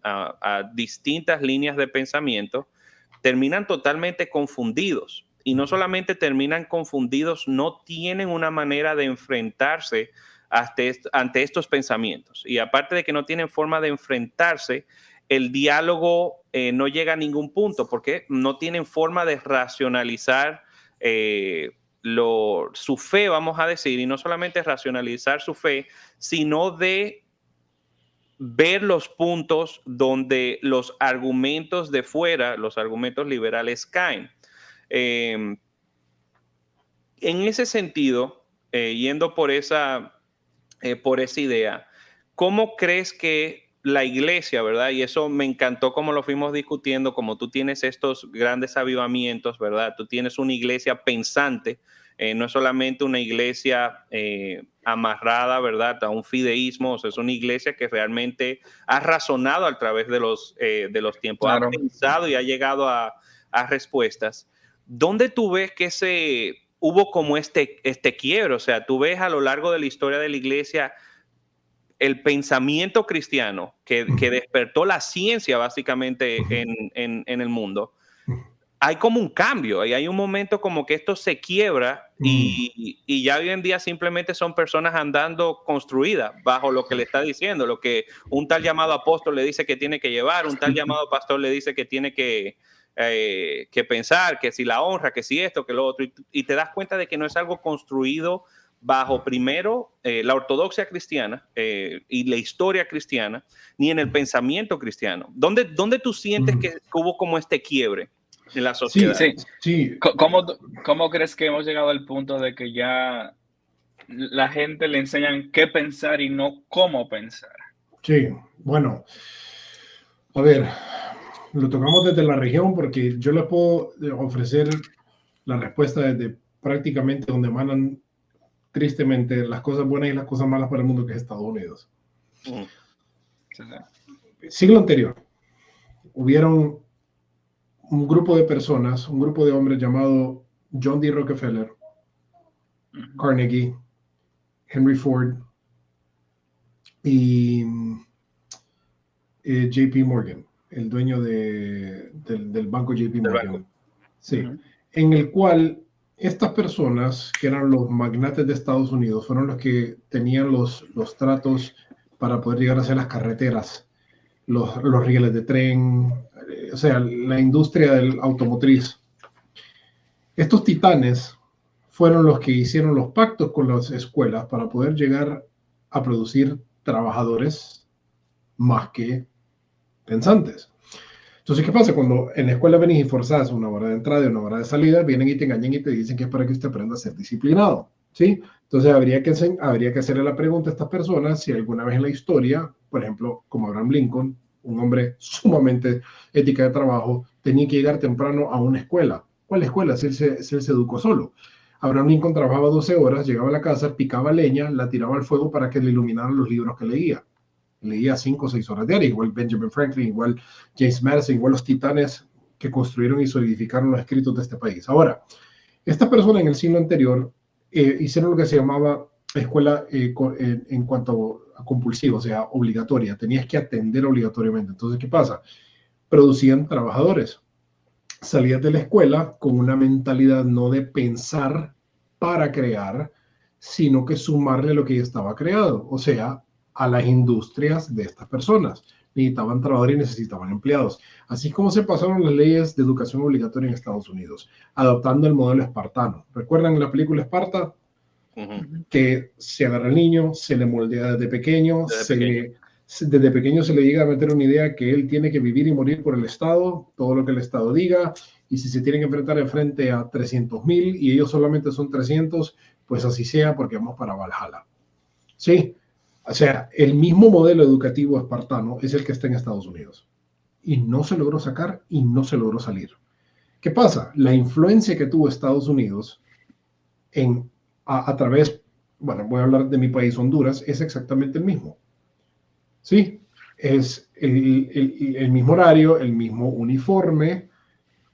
a distintas líneas de pensamiento, terminan totalmente confundidos. Y no solamente terminan confundidos, no tienen una manera de enfrentarse ante estos pensamientos. Y aparte de que no tienen forma de enfrentarse, el diálogo no llega a ningún punto porque no tienen forma de racionalizar su fe, vamos a decir, y no solamente racionalizar su fe, sino de ver los puntos donde los argumentos de fuera, los argumentos liberales caen. En ese sentido, yendo por esa idea, ¿cómo crees que la iglesia, verdad? Y eso me encantó como lo fuimos discutiendo, como tú tienes estos grandes avivamientos, ¿verdad? Tú tienes una iglesia pensante, no es solamente una iglesia amarrada, ¿verdad?, a un fideísmo. O sea, es una iglesia que realmente ha razonado a través de los tiempos, claro, ha pensado y ha llegado a respuestas. ¿Dónde tú ves que hubo como este quiebre? O sea, tú ves a lo largo de la historia de la iglesia el pensamiento cristiano que despertó la ciencia básicamente en el mundo. Hay como un cambio, hay un momento como que esto se quiebra y ya hoy en día simplemente son personas andando construidas bajo lo que le está diciendo, lo que un tal llamado apóstol le dice que tiene que llevar, un tal llamado pastor le dice que tiene que pensar, que si la honra, que si esto, que lo otro, y te das cuenta de que no es algo construido bajo primero la ortodoxia cristiana y la historia cristiana, ni en el pensamiento cristiano. ¿Dónde tú sientes que hubo como este quiebre en la sociedad? Sí. ¿Cómo crees que hemos llegado al punto de que ya la gente le enseñan qué pensar y no cómo pensar? Sí, bueno, a ver, lo tocamos desde la región porque yo les puedo ofrecer la respuesta desde prácticamente donde emanan tristemente las cosas buenas y las cosas malas para el mundo, que es Estados Unidos. Siglo anterior, hubieron un grupo de personas, un grupo de hombres llamado John D. Rockefeller, Carnegie, Henry Ford y JP Morgan, el dueño del banco JP Morgan. Sí, en el cual estas personas, que eran los magnates de Estados Unidos, fueron los que tenían los tratos para poder llegar a hacer las carreteras, los rieles de tren, o sea, la industria del automotriz. Estos titanes fueron los que hicieron los pactos con las escuelas para poder llegar a producir trabajadores más que pensantes. Entonces, ¿qué pasa? Cuando en la escuela venís y forzás una hora de entrada y una hora de salida, vienen y te engañan y te dicen que es para que usted aprenda a ser disciplinado, ¿sí? Entonces, habría que hacerle la pregunta a estas personas si alguna vez en la historia, por ejemplo, como Abraham Lincoln, un hombre sumamente ética de trabajo, tenía que llegar temprano a una escuela. ¿Cuál escuela? Si él se educó solo. Abraham Lincoln trabajaba 12 horas, llegaba a la casa, picaba leña, la tiraba al fuego para que le iluminaran los libros que leía. Leía 5 o 6 horas diarias, igual Benjamin Franklin, igual James Madison, igual los titanes que construyeron y solidificaron los escritos de este país. Ahora, esta persona en el siglo anterior hicieron lo que se llamaba escuela en cuanto a compulsivo, o sea, obligatoria. Tenías que atender obligatoriamente. Entonces, ¿qué pasa? Producían trabajadores. Salías de la escuela con una mentalidad no de pensar para crear, sino que sumarle lo que ya estaba creado. O sea, a las industrias de estas personas. Necesitaban trabajadores y necesitaban empleados. Así como se pasaron las leyes de educación obligatoria en Estados Unidos, adoptando el modelo espartano. ¿Recuerdan la película Esparta? Que se agarra al niño, se le moldea desde pequeño, desde pequeño se le llega a meter una idea que él tiene que vivir y morir por el Estado, todo lo que el Estado diga, y si se tienen que enfrentar enfrente a 300,000 y ellos solamente son 300, pues así sea, porque vamos para Valhalla. ¿Sí? O sea, el mismo modelo educativo espartano es el que está en Estados Unidos. Y no se logró sacar y no se logró salir. ¿Qué pasa? La influencia que tuvo Estados Unidos a través, bueno, voy a hablar de mi país, Honduras, es exactamente el mismo. Sí, es el mismo horario, el mismo uniforme,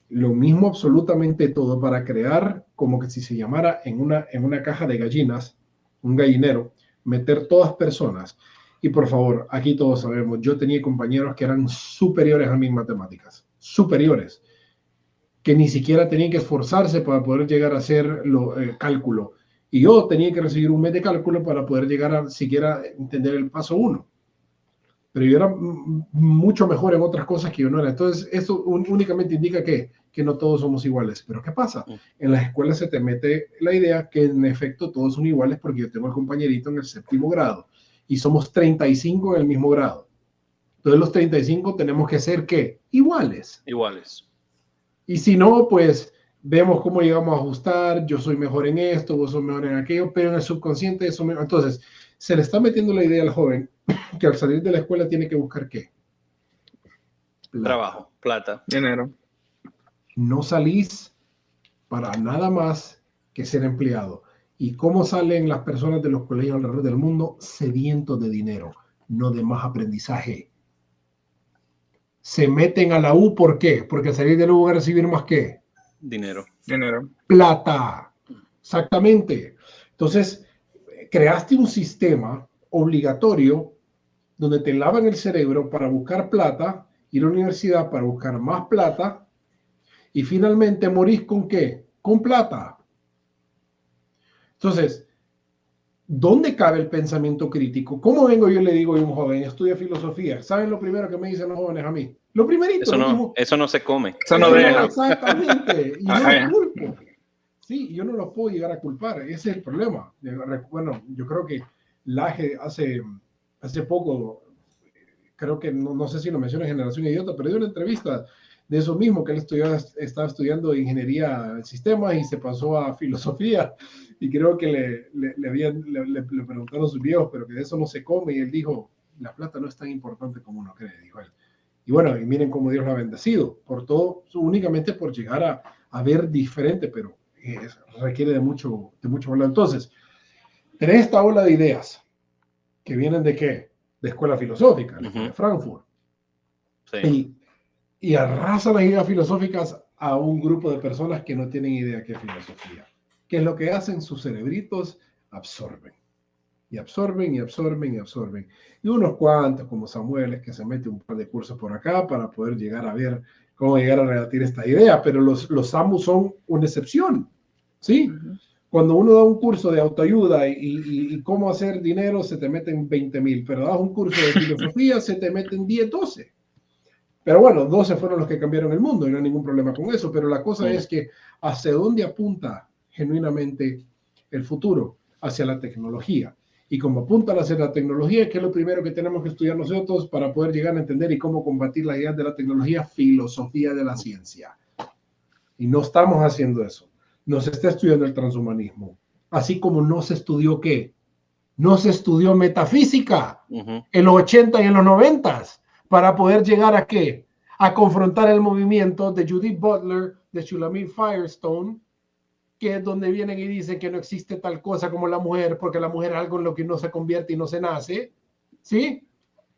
lo mismo absolutamente todo para crear como que si se llamara en una caja de gallinas, un gallinero, meter todas personas. Y por favor, aquí todos sabemos, yo tenía compañeros que eran superiores a mí en matemáticas, superiores, que ni siquiera tenían que esforzarse para poder llegar a hacer cálculo. Y yo tenía que recibir un mes de cálculo para poder llegar a siquiera entender el paso 1. Pero yo era mucho mejor en otras cosas que yo no era. Entonces, eso únicamente indica que no todos somos iguales. Pero ¿qué pasa? En las escuelas se te mete la idea que en efecto todos son iguales porque yo tengo al compañerito en el 7º grado y somos 35 en el mismo grado. Entonces los 35 tenemos que ser ¿qué? Iguales. Iguales. Y si no, pues vemos cómo llegamos a ajustar. Yo soy mejor en esto, vos sos mejor en aquello, pero en el subconsciente eso me... Entonces, se le está metiendo la idea al joven que al salir de la escuela tiene que buscar ¿qué? Plata. Trabajo, plata. Dinero. No salís para nada más que ser empleado. ¿Y cómo salen las personas de los colegios alrededor del mundo? Sedientos de dinero, no de más aprendizaje. Se meten a la U, ¿por qué? Porque al salir de la U van a recibir más ¿qué? Dinero. Dinero. Plata. Exactamente. Entonces, creaste un sistema obligatorio donde te lavan el cerebro para buscar plata, ir a la universidad para buscar más plata y finalmente morís ¿con qué? Con plata. Entonces, ¿dónde cabe el pensamiento crítico? ¿Cómo vengo yo y le digo a un joven, estudia filosofía? ¿Saben lo primero que me dicen los jóvenes a mí? Lo primerito. Eso no se come. Eso no deja. Exactamente. Y yo no culpo. Sí, yo no los puedo llegar a culpar. Ese es el problema. Bueno, yo creo que Laje hace poco, creo que no sé si lo menciona en Generación Idiota, pero dio una entrevista de eso mismo, que él estaba estudiando ingeniería en sistemas y se pasó a filosofía. Y creo que le preguntaron sus viejos, pero que de eso no se come. Y él dijo, la plata no es tan importante como uno cree, dijo él. Y bueno, y miren cómo Dios lo ha bendecido, por todo, únicamente por llegar a ver diferente, pero requiere de mucho valor. Entonces, tenés esta ola de ideas que vienen de ¿qué? De escuela filosófica, de Frankfurt. Sí. Y arrasan las ideas filosóficas a un grupo de personas que no tienen idea qué es filosofía. ¿Qué es lo que hacen? Sus cerebritos absorben. Y absorben, y absorben, y absorben. Y unos cuantos, como Samuel, que se mete un par de cursos por acá para poder llegar a ver cómo llegar a rebatir esta idea. Pero los SAMU son una excepción, ¿sí? Cuando uno da un curso de autoayuda y cómo hacer dinero, se te meten 20,000. Pero das un curso de filosofía, se te meten 10, 12. Pero bueno, 12 fueron los que cambiaron el mundo y no hay ningún problema con eso. Pero la cosa es que hacia dónde apunta genuinamente el futuro, hacia la tecnología. Y como apuntan hacia la tecnología, ¿qué es lo primero que tenemos que estudiar nosotros para poder llegar a entender y cómo combatir las ideas de la tecnología? Filosofía de la ciencia. Y no estamos haciendo eso. No se está estudiando el transhumanismo. Así como no se estudió ¿qué? No se estudió metafísica en los 80 y en los 90 para poder llegar a ¿qué? A confrontar el movimiento de Judith Butler, de Shulamit Firestone, que es donde vienen y dicen que no existe tal cosa como la mujer, porque la mujer es algo en lo que no se convierte y no se nace, ¿sí?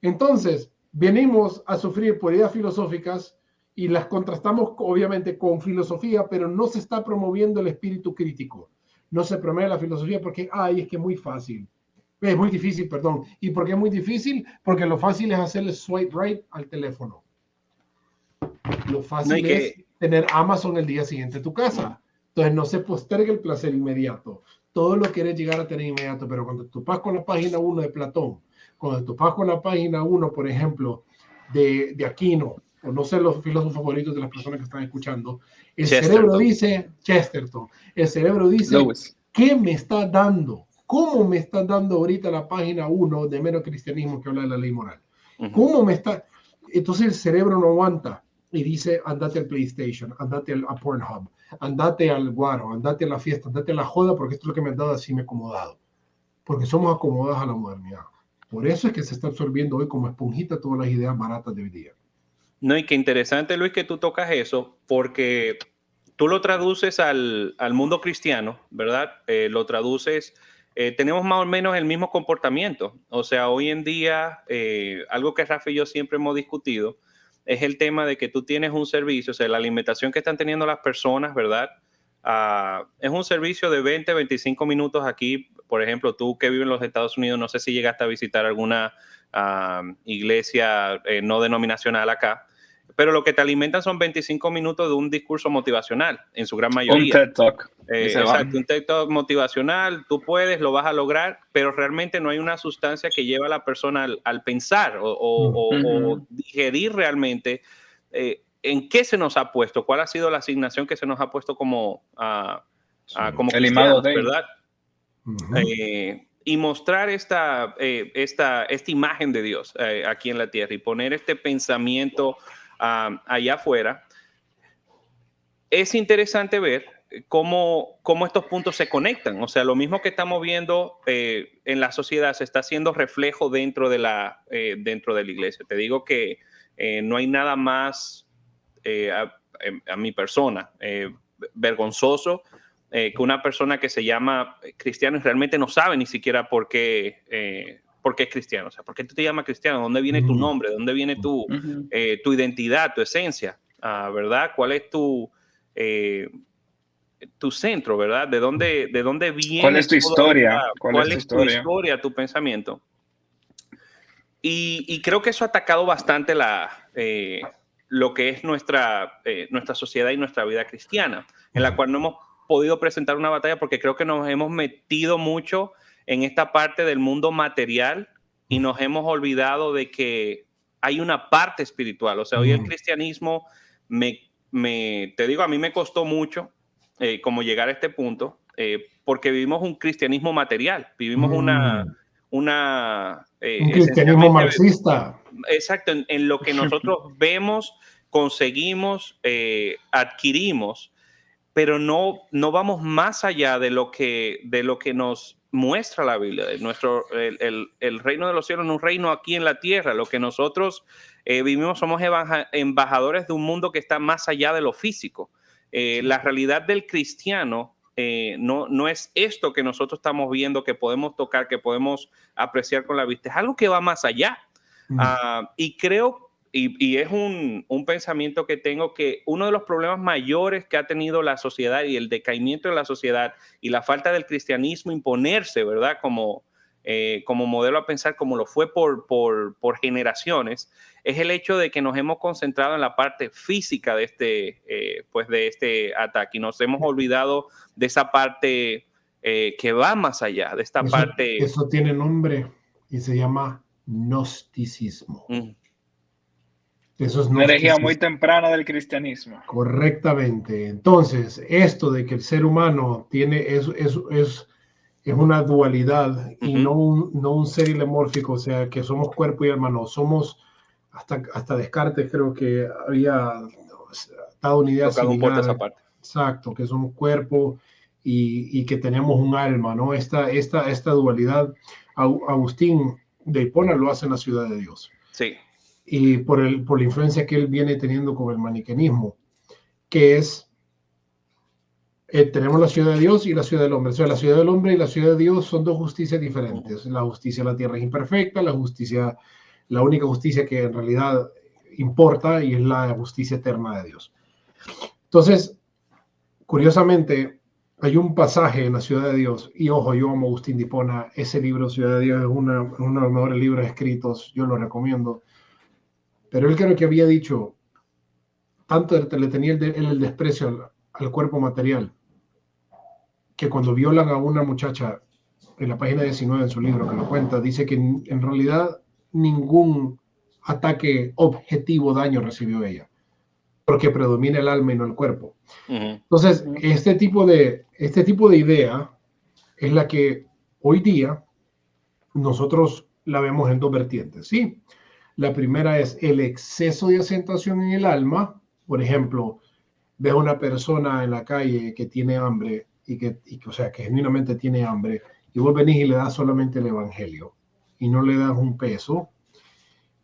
Entonces, venimos a sufrir por ideas filosóficas y las contrastamos obviamente con filosofía, pero no se está promoviendo el espíritu crítico. No se promueve la filosofía porque, es que es muy fácil. Es muy difícil, perdón. ¿Y por qué es muy difícil? Porque lo fácil es hacerle swipe right al teléfono. Lo fácil es tener Amazon el día siguiente en tu casa. Entonces no se posterga el placer inmediato. Todo lo quieres llegar a tener inmediato, pero cuando tú pasas con la página 1 de Platón, cuando tú pasas con la página 1, por ejemplo, de Aquino, o no sé los filósofos favoritos de las personas que están escuchando, el cerebro dice, Chesterton, el cerebro dice, Lewis. ¿Qué me está dando? ¿Cómo me está dando ahorita la página 1 de Mero Cristianismo que habla de la ley moral? ¿Cómo me está? Entonces el cerebro no aguanta y dice, andate al PlayStation, andate a Pornhub, andate al guaro, andate a la fiesta, andate a la joda, porque esto es lo que me ha dado así me he acomodado. Porque somos acomodados a la modernidad. Por eso es que se está absorbiendo hoy como esponjita todas las ideas baratas de hoy día. No, y qué interesante, Luis, que tú tocas eso, porque tú lo traduces al mundo cristiano, ¿verdad? Lo traduces, tenemos más o menos el mismo comportamiento. O sea, hoy en día, algo que Rafa y yo siempre hemos discutido, es el tema de que tú tienes un servicio, o sea, la alimentación que están teniendo las personas, ¿verdad? Es un servicio de 20, 25 minutos aquí. Por ejemplo, tú que vives en los Estados Unidos, no sé si llegaste a visitar alguna iglesia no denominacional acá, pero lo que te alimentan son 25 minutos de un discurso motivacional, en su gran mayoría. Un TED Talk. Exacto, un TED Talk motivacional, tú puedes, lo vas a lograr, pero realmente no hay una sustancia que lleva a la persona al pensar o digerir realmente en qué se nos ha puesto, cuál ha sido la asignación que se nos ha puesto como cristianos, ¿verdad? Y mostrar esta imagen de Dios aquí en la tierra y poner este pensamiento allá afuera. Es interesante ver cómo estos puntos se conectan. O sea, lo mismo que estamos viendo en la sociedad se está haciendo reflejo dentro de la iglesia. Te digo que no hay nada más a mi persona vergonzoso que una persona que se llama cristiano y realmente no sabe ni siquiera por qué es cristiano. O sea, ¿por qué tú te llamas cristiano? ¿Dónde viene tu nombre? ¿Dónde viene tu identidad, tu esencia? ¿Verdad? ¿Cuál es tu centro, verdad? ¿De dónde viene? ¿Cuál es tu historia? ¿Cuál es tu historia, tu pensamiento? Y creo que eso ha atacado bastante lo que es nuestra sociedad y nuestra vida cristiana, en la cual no hemos podido presentar una batalla porque creo que nos hemos metido mucho en esta parte del mundo material y nos hemos olvidado de que hay una parte espiritual. O sea, hoy el cristianismo, te digo, a mí me costó mucho como llegar a este punto porque vivimos un cristianismo material, vivimos un cristianismo marxista. Exacto, en lo que nosotros vemos, conseguimos, adquirimos, pero no vamos más allá de lo que nos muestra la Biblia. El reino de los cielos no es un reino aquí en la tierra. Lo que nosotros vivimos, somos embajadores de un mundo que está más allá de lo físico. La realidad del cristiano no es esto que nosotros estamos viendo, que podemos tocar, que podemos apreciar con la vista. Es algo que va más allá. Y creo, y es un pensamiento que tengo, que uno de los problemas mayores que ha tenido la sociedad y el decaimiento de la sociedad y la falta del cristianismo imponerse, ¿verdad? Como modelo a pensar, como lo fue por generaciones, es el hecho de que nos hemos concentrado en la parte física de este ataque y nos hemos olvidado de esa parte que va más allá, de esta parte. Eso tiene nombre y se llama gnosticismo. Eso es una herejía muy temprana del cristianismo. Correctamente. Entonces, esto de que el ser humano es una dualidad y no un ser ilemórfico, o sea, que somos cuerpo y alma, no. Somos, hasta Descartes creo que había dado una idea similar. Esa parte. Exacto, que somos cuerpo y que tenemos un alma, ¿no? Esta dualidad, Agustín de Hipona lo hace en la Ciudad de Dios. Sí. Y por la influencia que él viene teniendo con el maniqueísmo, que es, tenemos la ciudad de Dios y la ciudad del hombre. O sea, la ciudad del hombre y la ciudad de Dios son dos justicias diferentes. La justicia de la tierra es imperfecta, la única justicia que en realidad importa y es la justicia eterna de Dios. Entonces, curiosamente, hay un pasaje en la Ciudad de Dios, y ojo, yo amo Agustín de Hipona, ese libro, Ciudad de Dios, es uno de los mejores libros escritos, yo lo recomiendo. Pero él creo que había dicho, tanto le tenía el desprecio al cuerpo material, que cuando violan a una muchacha, en la página 19 en su libro, que lo cuenta, dice que en realidad ningún ataque objetivo daño recibió ella, porque predomina el alma y no el cuerpo. Entonces, este tipo de idea es la que hoy día nosotros la vemos en dos vertientes, ¿sí? La primera es el exceso de acentuación en el alma. Por ejemplo, ves a una persona en la calle que tiene hambre o sea, que genuinamente tiene hambre, y vos venís y le das solamente el evangelio y no le das un peso.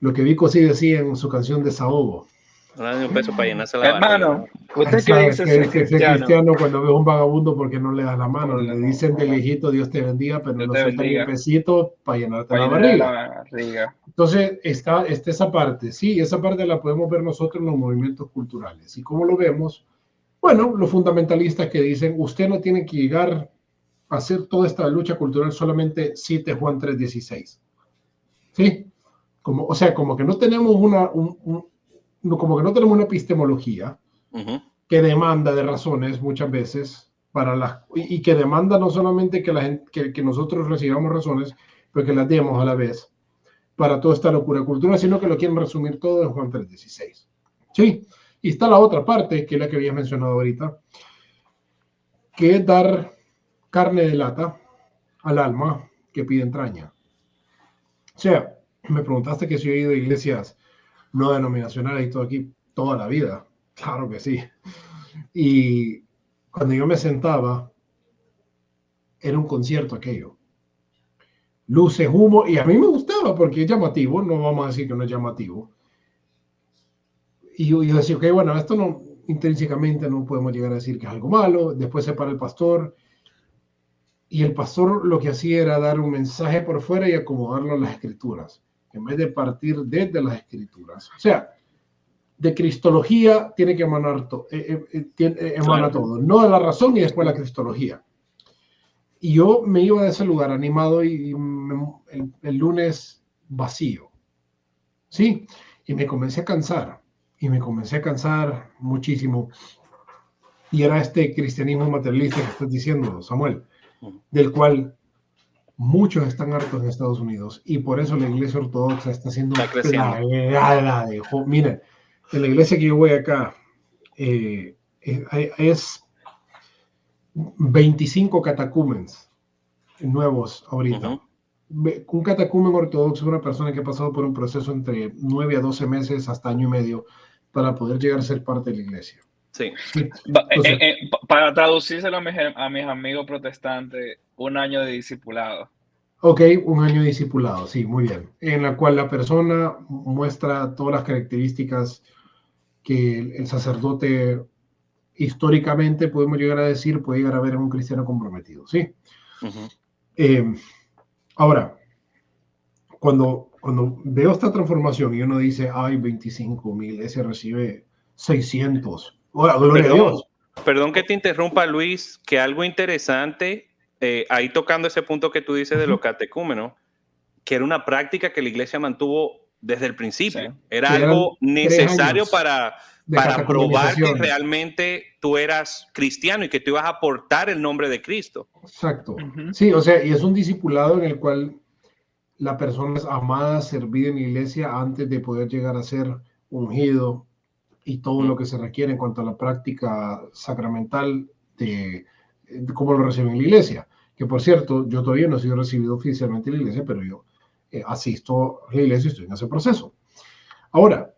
Lo que Vico sí decía en su canción Desahogo. No le das un peso para llenarse la hermano, usted que dice ser cristiano cuando ves a un vagabundo porque no le das la mano, le dicen de lejito Dios te bendiga, pero no sueltan ni un pesito para llenarte la barriga. Entonces está esa parte, sí, esa parte la podemos ver nosotros en los movimientos culturales. ¿Y cómo lo vemos? Bueno, los fundamentalistas que dicen, usted no tiene que llegar a hacer toda esta lucha cultural solamente cite Juan 3:16. ¿Sí? O sea, como que no tenemos como que no tenemos una epistemología que demanda de razones muchas veces y que demanda no solamente que nosotros recibamos razones, pero que las demos a la vez para toda esta locura cultural, sino que lo quieren resumir todo en Juan 3:16. Sí, y está la otra parte, que es la que habías mencionado ahorita, que es dar carne de lata al alma que pide entraña. O sea, me preguntaste que si he ido a iglesias no denominacionales y todo aquí toda la vida. Claro que sí. Y cuando yo me sentaba, era un concierto aquello. Luces, humo, y a mí me gustaba porque es llamativo, no vamos a decir que no es llamativo. Y yo decía, ok, bueno, esto no, intrínsecamente no podemos llegar a decir que es algo malo. Después se para el pastor, y el pastor lo que hacía era dar un mensaje por fuera y acomodarlo a las escrituras, en vez de partir desde las escrituras. O sea, de cristología tiene que emanar emana todo, no de la razón y después la cristología. Y yo me iba de ese lugar animado y el lunes vacío, ¿sí? Y me comencé a cansar, muchísimo. Y era este cristianismo materialista que estás diciendo, Samuel, del cual muchos están hartos en Estados Unidos, y por eso la iglesia ortodoxa está siendo plagada de... Miren, en la iglesia que yo voy acá, es 25 catacúmenes nuevos ahorita. Un catecumen ortodoxo es una persona que ha pasado por un proceso entre 9 a 12 meses hasta año y medio para poder llegar a ser parte de la iglesia. Sí. Entonces, Para traducírselo a mis amigos protestantes, un año de discipulado. Ok, un año de discipulado, sí, muy bien. En la cual la persona muestra todas las características que el sacerdote históricamente, podemos llegar a decir, puede llegar a ver en un cristiano comprometido, ¿sí? Ahora, cuando veo esta transformación y uno dice, ay, 25,000, ese recibe 600. ¡Hola, gloria a Dios! Perdón que te interrumpa, Luis, que algo interesante, ahí tocando ese punto que tú dices de los catecúmenos, que era una práctica que la iglesia mantuvo desde el principio. Sí. Era algo necesario para probar que realmente tú eras cristiano y que tú ibas a aportar el nombre de Cristo. Exacto. Sí, o sea, y es un discipulado en el cual la persona es amada, servida en la iglesia antes de poder llegar a ser ungido y todo lo que se requiere en cuanto a la práctica sacramental de cómo lo reciben en la iglesia. Que por cierto, yo todavía no he sido recibido oficialmente en la iglesia, pero yo asisto a la iglesia y estoy en ese proceso. Ahora,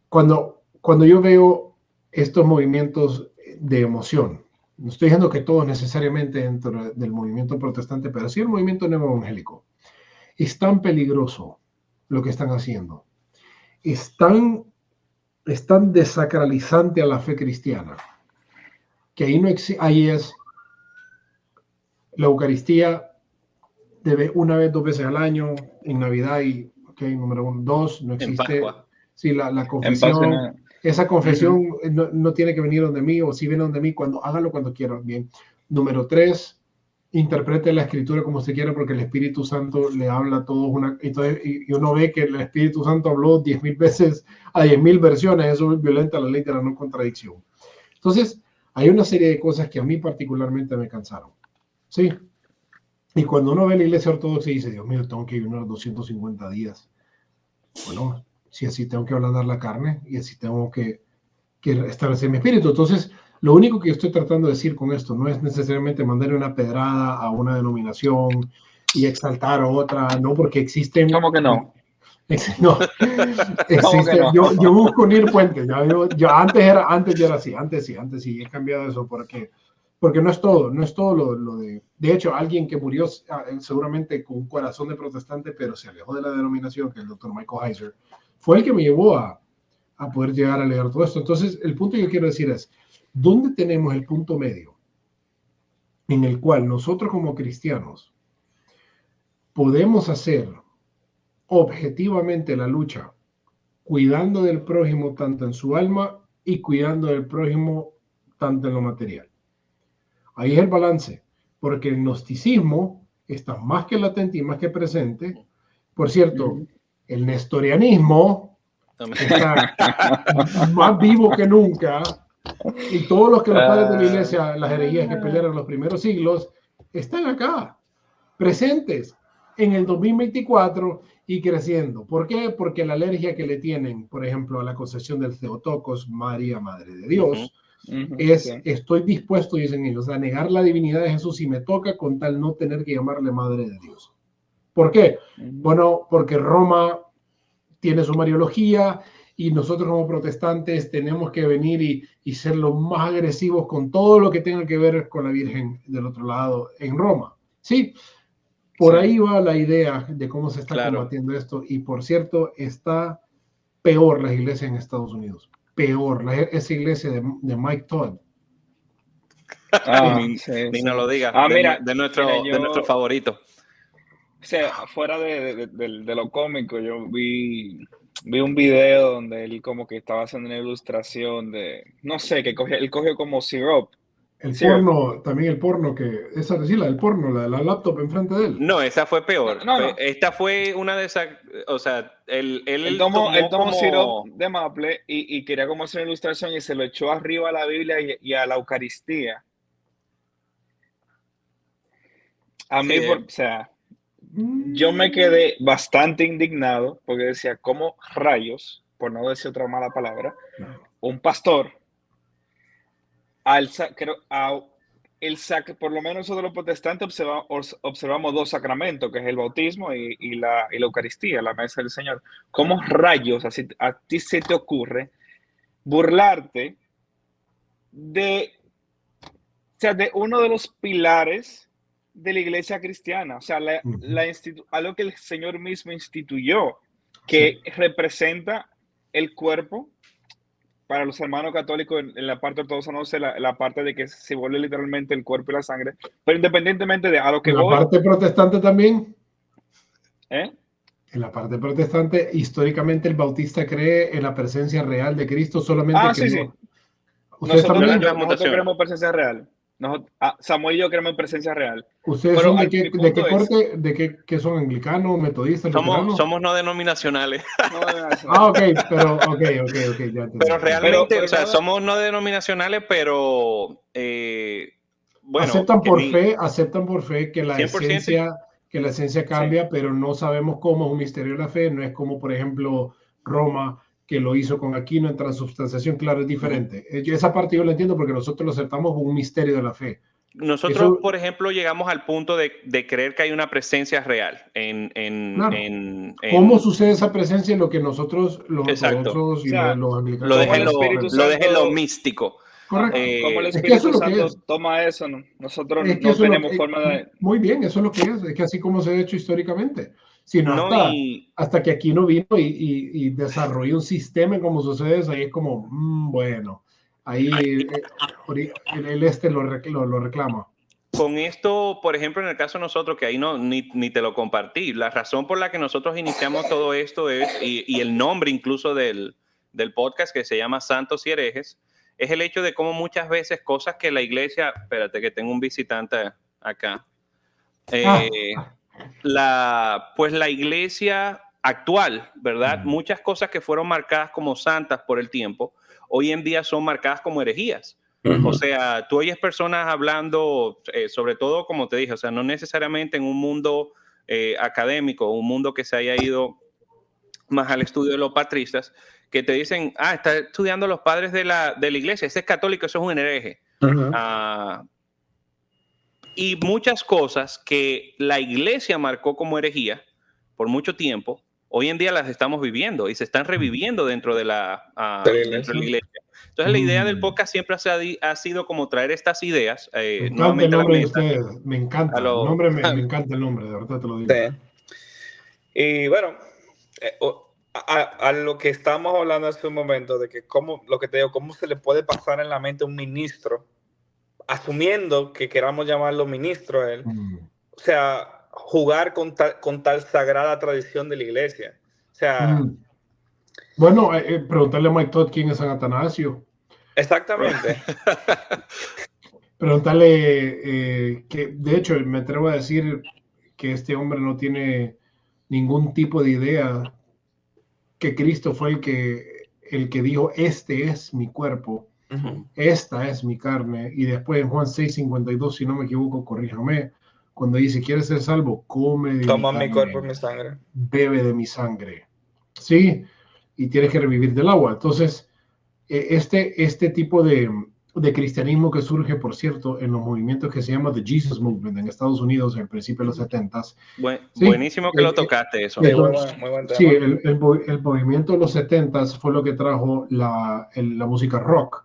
cuando yo veo estos movimientos de emoción, no estoy diciendo que todos necesariamente dentro del movimiento protestante, pero sí el movimiento neoevangélico, es tan peligroso lo que están haciendo. Es tan desacralizante a la fe cristiana, que ahí no ahí es la Eucaristía debe una vez, 2 veces al año, en Navidad y, ok, número 1, 2, no existe. Sí, la confesión, esa confesión no tiene que venir donde mí, o si viene donde mí, hágalo cuando quiera, bien. Número 3, interprete la escritura como usted quiera, porque el Espíritu Santo le habla a todos y uno ve que el Espíritu Santo habló 10,000 veces a 10,000 versiones, eso violenta la ley de la no contradicción. Entonces, hay una serie de cosas que a mí particularmente me cansaron, ¿sí? Y cuando uno ve la iglesia ortodoxa y dice, Dios mío, tengo que vivir unos 250 días. Bueno, si así tengo que ablandar la carne y así tengo que establecer mi espíritu. Entonces, lo único que yo estoy tratando de decir con esto no es necesariamente mandarle una pedrada a una denominación y exaltar a otra, no, porque existen... ¿Cómo que no? No, existe, no? Yo busco unir puentes. Yo antes ya era así, antes sí, he cambiado eso porque no es todo lo de... De hecho, alguien que murió seguramente con un corazón de protestante, pero se alejó de la denominación, que es el Dr. Michael Heiser, fue el que me llevó a poder llegar a leer todo esto. Entonces, el punto que yo quiero decir es, ¿dónde tenemos el punto medio en el cual nosotros como cristianos podemos hacer objetivamente la lucha, cuidando del prójimo tanto en su alma y cuidando del prójimo tanto en lo material? Ahí es el balance, porque el gnosticismo está más que latente y más que presente. Por cierto, el nestorianismo está más vivo que nunca, y todos los que los padres de la iglesia, las herejías que pelearon en los primeros siglos, están acá, presentes en el 2024 y creciendo. ¿Por qué? Porque la alergia que le tienen, por ejemplo, a la concepción del Theotokos, María, Madre de Dios, es, estoy dispuesto, dicen ellos, a negar la divinidad de Jesús si me toca, con tal no tener que llamarle Madre de Dios. ¿Por qué? Bueno, porque Roma tiene su mariología y nosotros como protestantes tenemos que venir y ser los más agresivos con todo lo que tenga que ver con la Virgen del otro lado en Roma. Sí, por ahí va la idea de cómo se está combatiendo esto. Y por cierto, está peor las iglesias en Estados Unidos. Peor, esa iglesia de Mike Todd. Ni nos lo digas, de nuestro favorito. O sea, fuera de lo cómico, yo vi un video donde él como que estaba haciendo una ilustración de, no sé, que él cogió como syrup. El porno, también el porno que, esa es la del porno, la de la laptop enfrente de él. No, esa fue peor. No. Esta fue una de esas, o sea, él tomó syrup de maple y quería como hacer una ilustración y se lo echó arriba a la Biblia y a la Eucaristía. A mí, o sea, yo me quedé bastante indignado porque decía, ¿cómo rayos, por no decir otra mala palabra, un pastor, por lo menos nosotros los protestantes observamos dos sacramentos, que es el bautismo y la Eucaristía, la mesa del Señor? ¿Cómo rayos así a ti se te ocurre burlarte de uno de los pilares de la iglesia cristiana? O sea, algo que el Señor mismo instituyó, que representa el cuerpo para los hermanos católicos en la parte ortodoxa, no sé, la parte de que se vuelve literalmente el cuerpo y la sangre, pero independientemente de a lo que ¿En la parte protestante también? En la parte protestante, históricamente el bautista cree en la presencia real de Cristo solamente. Nosotros creemos presencia real. Samuel y yo creemos en presencia real. ¿Ustedes son de qué corte? ¿De qué son? ¿Anglicanos, metodistas, luteranos? Somos no denominacionales. Ok, pero ya pero realmente, o sea, somos no denominacionales, pero bueno. Aceptan por fe que la 100%. esencia cambia, pero no sabemos cómo. Es un misterio de la fe. No es como, por ejemplo, Roma, que lo hizo con Aquino en transubstanciación. Claro, es diferente. Esa parte yo la entiendo porque nosotros lo aceptamos como un misterio de la fe. Nosotros, por ejemplo, llegamos al punto de creer que hay una presencia real. ¿Cómo sucede esa presencia en lo que nosotros, los ortodoxos y los anglicanos? Lo dejen lo místico. Correcto. Como el Espíritu Santo toma eso, ¿no? Nosotros no tenemos forma de... Muy bien, eso es lo que es que así como se ha hecho históricamente. Sino hasta que Aquino vino y desarrolló un sistema en cómo sucede eso, ahí es como, bueno, ahí el lo reclama. Con esto, por ejemplo, en el caso de nosotros, que ahí ni te lo compartí, la razón por la que nosotros iniciamos todo esto es, y el nombre incluso del podcast, que se llama Santos y Herejes, es el hecho de cómo muchas veces cosas que la iglesia, espérate que tengo un visitante acá, la iglesia actual, ¿verdad? Muchas cosas que fueron marcadas como santas por el tiempo, hoy en día son marcadas como herejías. O sea, tú oyes personas hablando, sobre todo, como te dije, o sea, no necesariamente en un mundo académico, un mundo que se haya ido más al estudio de los patristas, que te dicen, está estudiando los padres de la iglesia, ese es católico, eso es un hereje. Y muchas cosas que la iglesia marcó como herejía por mucho tiempo, hoy en día las estamos viviendo y se están reviviendo dentro de la iglesia. Entonces la idea del podcast siempre ha sido como traer estas ideas. Me encanta el nombre de ustedes, me encanta. El nombre me encanta el nombre, de verdad te lo digo. Sí. Y bueno, a lo que estábamos hablando hace un momento, de que cómo se le puede pasar en la mente a un ministro, asumiendo que queramos llamarlo ministro a él, o sea, jugar con tal sagrada tradición de la iglesia. O sea... Bueno, preguntarle a Mike Todd quién es San Atanasio. Exactamente. Preguntarle que, de hecho, me atrevo a decir que este hombre no tiene ningún tipo de idea que Cristo fue el que dijo, este es mi cuerpo, esta es mi carne, y después en Juan 6:52, si no me equivoco, corríjame, cuando dice, ¿quieres ser salvo? Come de Toma mi mi carne, cuerpo y mi sangre. bebe de mi sangre, ¿sí? Y tienes que revivir del agua. Entonces, este tipo de cristianismo que surge, por cierto, en los movimientos que se llama The Jesus Movement en Estados Unidos en el principio de los 70s. ¿Sí? Buenísimo que lo tocaste eso. Sí, muy buen tema. Sí, el movimiento de los 70s fue lo que trajo la música rock,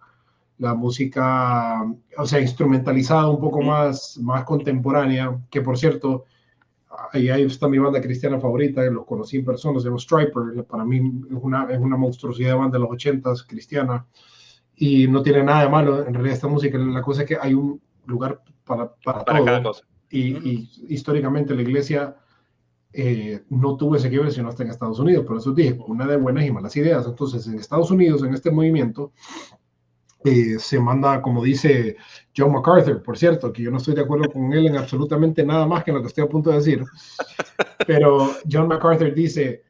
la música, o sea, instrumentalizada un poco más contemporánea, que por cierto, ahí está mi banda cristiana favorita, los conocí en persona, se llama Striper, para mí es una monstruosidad de banda de los 80s cristiana, y no tiene nada de malo en realidad esta música, la cosa es que hay un lugar para todo, cada cosa. y históricamente la iglesia no tuvo ese quiebre sino hasta en Estados Unidos, por eso dije, una de buenas y malas ideas. Entonces en Estados Unidos, en este movimiento, se manda, como dice John MacArthur, por cierto, que yo no estoy de acuerdo con él en absolutamente nada más que en lo que estoy a punto de decir, pero John MacArthur dice,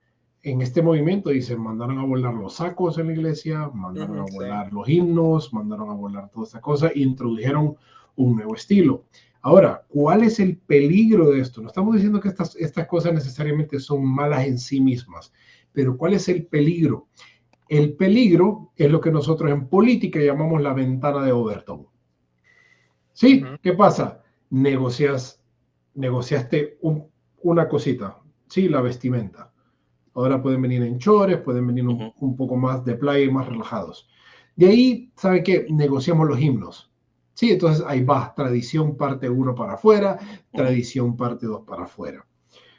en este movimiento, dice, mandaron a volar los sacos en la iglesia, mandaron a volar los himnos, mandaron a volar toda esta cosa, e introdujeron un nuevo estilo. Ahora, ¿cuál es el peligro de esto? No estamos diciendo que estas cosas necesariamente son malas en sí mismas, pero ¿cuál es el peligro? El peligro es lo que nosotros en política llamamos la ventana de Overton. ¿Sí? ¿Qué pasa? Negociaste una cosita, ¿sí? La vestimenta. Ahora pueden venir en chores, pueden venir un poco más de playa y más relajados. De ahí, ¿saben qué? Negociamos los himnos. Sí, entonces ahí va, tradición parte 1 para afuera, tradición parte 2 para afuera.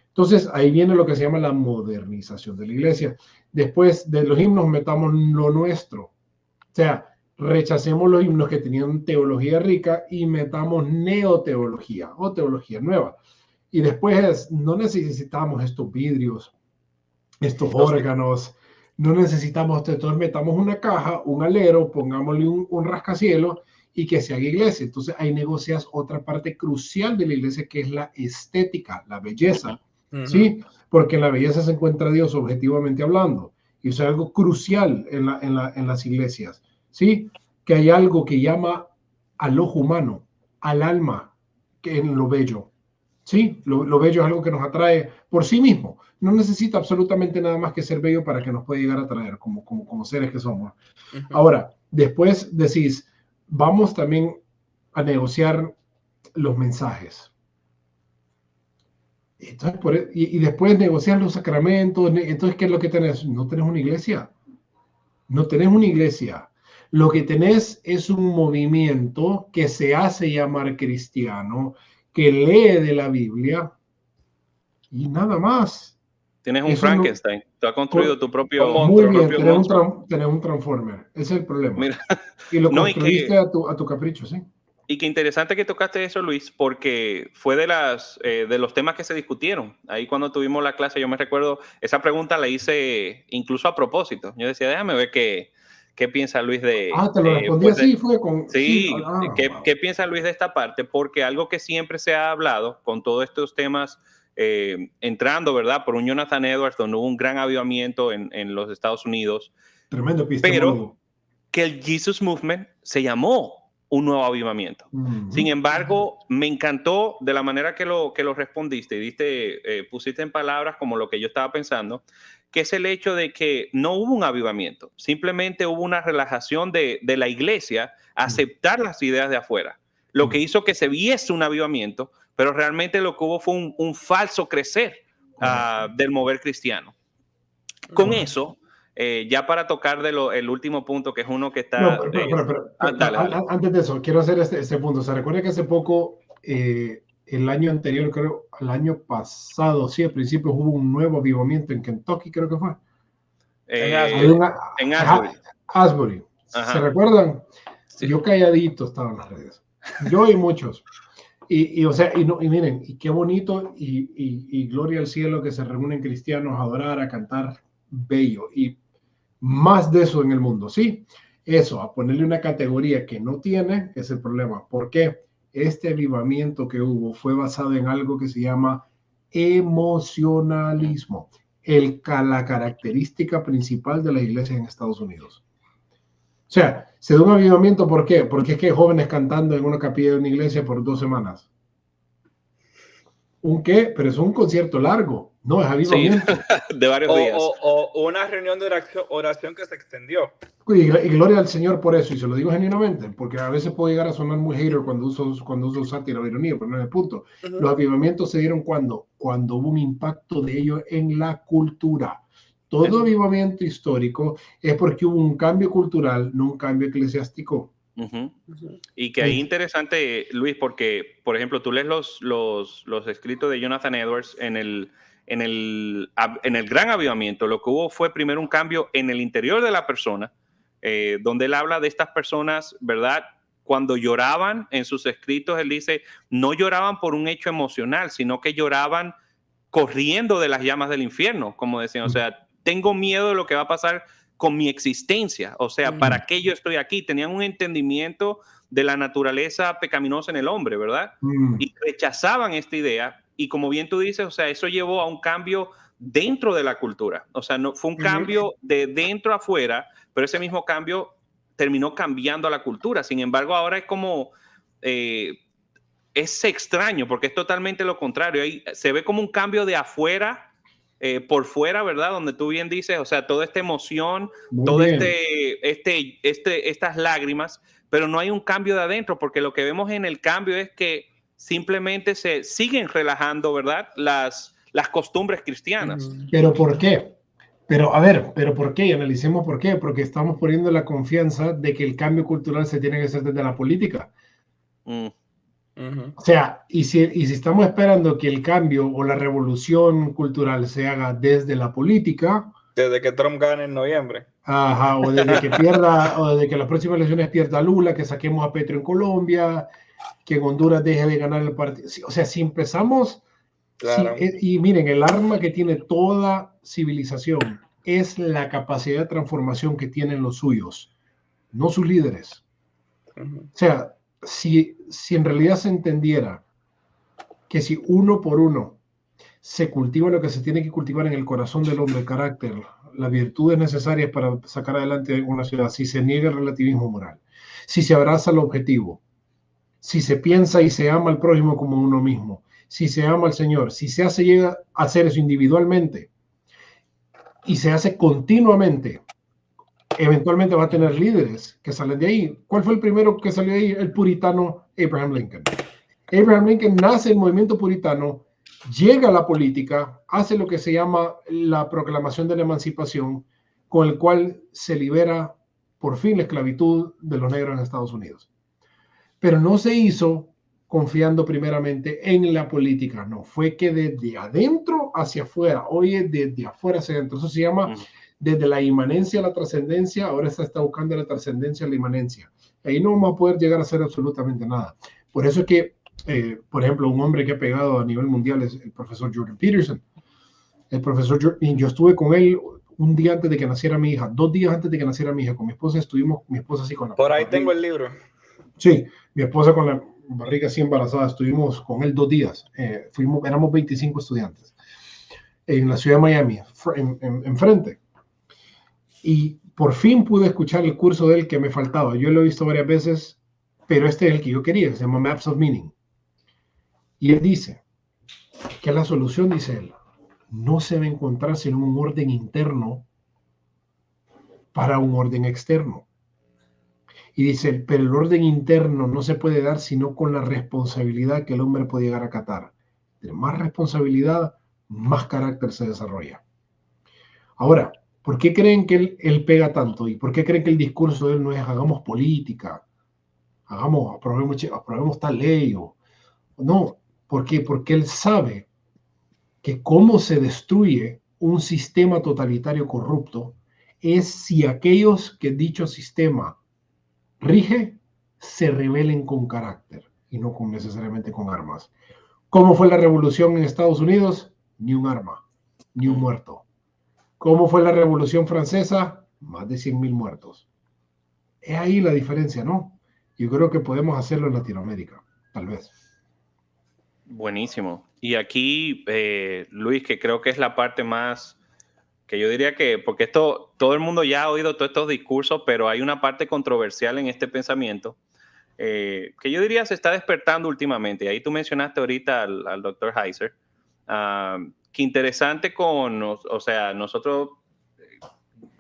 Entonces ahí viene lo que se llama la modernización de la iglesia. Después de los himnos metamos lo nuestro. O sea, rechacemos los himnos que tenían teología rica y metamos neoteología o teología nueva. Y después no necesitamos estos vidrios, estos órganos, no necesitamos esto. Entonces metamos una caja, un alero, pongámosle un rascacielos y que se haga iglesia. Entonces ahí negocias otra parte crucial de la iglesia que es la estética, la belleza. ¿Sí? Porque en la belleza se encuentra Dios objetivamente hablando. Y eso es algo crucial en las iglesias. ¿Sí? Que hay algo que llama al ojo humano, al alma, que en lo bello. ¿Sí? Lo bello es algo que nos atrae por sí mismo. No necesita absolutamente nada más que ser bello para que nos pueda llegar a atraer como seres que somos. Ahora, después decís, vamos también a negociar los mensajes. Entonces, y después negociar los sacramentos. Entonces, ¿qué es lo que tenés? No tenés una iglesia. No tenés una iglesia. Lo que tenés es un movimiento que se hace llamar cristiano, que lee de la Biblia y nada más. Tienes un Frankenstein. Tú has construido tu propio muy bien, tenés un Transformer. Ese es el problema. Mira. Y lo construiste a tu capricho, ¿sí? Y qué interesante que tocaste eso, Luis, porque fue de los temas que se discutieron. Ahí cuando tuvimos la clase, yo me recuerdo, esa pregunta la hice incluso a propósito. Yo decía, déjame ver qué piensa Luis de... te lo respondí así, fue con... Sí, ¿qué piensa Luis de esta parte? Porque algo que siempre se ha hablado con todos estos temas, entrando, ¿verdad? Por un Jonathan Edwards, donde hubo un gran avivamiento en los Estados Unidos. Tremendo epistemólogo. Pero que el Jesus Movement se llamó un nuevo avivamiento. Sin embargo, me encantó de la manera que lo respondiste y pusiste en palabras como lo que yo estaba pensando, que es el hecho de que no hubo un avivamiento, simplemente hubo una relajación de la iglesia a aceptar las ideas de afuera, lo que hizo que se viese un avivamiento, pero realmente lo que hubo fue un falso crecer del mover cristiano. Con eso, ya para tocar el último punto, que es uno que está... dale. Antes de eso, quiero hacer este punto. Se recuerda que hace poco, el año anterior, creo, el año pasado, sí, al principio hubo un nuevo avivamiento en Kentucky, creo que fue. En Asbury. ¿Se recuerdan? Sí. Yo calladito estaba en las redes. Yo y muchos. Y miren, y qué bonito y gloria al cielo que se reúnen cristianos a adorar, a cantar, bello. Y más de eso en el mundo, ¿sí? Eso, a ponerle una categoría que no tiene, es el problema. ¿Por qué? Este avivamiento que hubo fue basado en algo que se llama emocionalismo. la característica principal de las iglesias en Estados Unidos. O sea, se da un avivamiento, ¿por qué? Porque es que hay jóvenes cantando en una capilla de una iglesia por 2 semanas. ¿Un qué? Pero es un concierto largo, no es avivamiento. Sí, de varios días. O una reunión de oración que se extendió. Y gloria al Señor por eso, y se lo digo genuinamente, porque a veces puedo llegar a sonar muy hater cuando uso sátira o ironía, pero no es el punto. Los avivamientos se dieron cuando hubo un impacto de ello en la cultura. Todo avivamiento histórico es porque hubo un cambio cultural, no un cambio eclesiástico. Y que ahí interesante, Luis, porque, por ejemplo, tú lees los escritos de Jonathan Edwards en el Gran Avivamiento. Lo que hubo fue primero un cambio en el interior de la persona, donde él habla de estas personas, ¿verdad? Cuando lloraban en sus escritos, él dice, no lloraban por un hecho emocional, sino que lloraban corriendo de las llamas del infierno, como decían. O sea, tengo miedo de lo que va a pasar con mi existencia. O sea, ¿para qué yo estoy aquí? Tenían un entendimiento de la naturaleza pecaminosa en el hombre, ¿verdad? Y rechazaban esta idea. Y como bien tú dices, o sea, eso llevó a un cambio dentro de la cultura. O sea, no fue un cambio de dentro a afuera, pero ese mismo cambio terminó cambiando a la cultura. Sin embargo, ahora es como... es extraño porque es totalmente lo contrario. Ahí se ve como un cambio de afuera por fuera, ¿verdad? Donde tú bien dices, o sea, toda esta emoción, todo estas lágrimas, pero no hay un cambio de adentro, porque lo que vemos en el cambio es que simplemente se siguen relajando, ¿verdad? Las costumbres cristianas. ¿Pero por qué? Pero, a ver, ¿pero por qué? Y analicemos por qué. Porque estamos poniendo la confianza de que el cambio cultural se tiene que hacer desde la política. O sea, y si estamos esperando que el cambio o la revolución cultural se haga desde la política... Desde que Trump gane en noviembre. Ajá, o desde que pierda, o desde que las próximas elecciones pierda Lula, que saquemos a Petro en Colombia, que en Honduras deje de ganar el partido. O sea, si empezamos... Claro. Y miren, el arma que tiene toda civilización es la capacidad de transformación que tienen los suyos, no sus líderes. O sea, si en realidad se entendiera que si uno por uno se cultiva lo que se tiene que cultivar en el corazón del hombre, el carácter, las virtudes necesarias para sacar adelante una ciudad, si se niega el relativismo moral, si se abraza el objetivo, si se piensa y se ama al prójimo como uno mismo, si se ama al Señor, si se llega a hacer eso individualmente y se hace continuamente, eventualmente va a tener líderes que salen de ahí. ¿Cuál fue el primero que salió de ahí? El puritano Abraham Lincoln. Abraham Lincoln nace en el movimiento puritano, llega a la política, hace lo que se llama la proclamación de la emancipación, con el cual se libera por fin la esclavitud de los negros en Estados Unidos. Pero no se hizo confiando primeramente en la política, no, fue que desde adentro hacia afuera, oye, desde afuera hacia adentro, eso se llama desde la inmanencia a la trascendencia, ahora se está buscando la trascendencia a la inmanencia. Ahí no vamos a poder llegar a hacer absolutamente nada. Por eso es que, por ejemplo, un hombre que ha pegado a nivel mundial es el profesor Jordan Peterson. El profesor Jordan, yo estuve con él un día antes de que naciera mi hija, 2 días antes de que naciera mi hija, con mi esposa estuvimos, mi esposa así con la... Por ahí tengo el libro. Sí, mi esposa con la barriga así embarazada, estuvimos con él 2 días, éramos 25 estudiantes en la ciudad de Miami, enfrente. Y por fin pude escuchar el curso de él que me faltaba. Yo lo he visto varias veces, pero este es el que yo quería, se llama Maps of Meaning. Y él dice que la solución, dice él, no se va a encontrar sino un orden interno para un orden externo. Y dice, pero el orden interno no se puede dar sino con la responsabilidad que el hombre puede llegar a acatar. De más responsabilidad, más carácter se desarrolla. Ahora, ¿por qué creen que él pega tanto? ¿Y por qué creen que el discurso de él no es hagamos política, aprobemos tal ley? No, ¿por qué? Porque él sabe que cómo se destruye un sistema totalitario corrupto es si aquellos que dicho sistema rige se rebelen con carácter y no necesariamente con armas. ¿Cómo fue la revolución en Estados Unidos? Ni un arma, ni un muerto. ¿Cómo fue la Revolución Francesa? Más de 100,000 muertos. Es ahí la diferencia, ¿no? Yo creo que podemos hacerlo en Latinoamérica, tal vez. Buenísimo. Y aquí, Luis, que creo que es la parte más que yo diría que, porque esto, todo el mundo ya ha oído todos estos discursos, pero hay una parte controversial en este pensamiento que yo diría se está despertando últimamente. Y ahí tú mencionaste ahorita al Dr. Heiser. Qué interesante o sea, nosotros,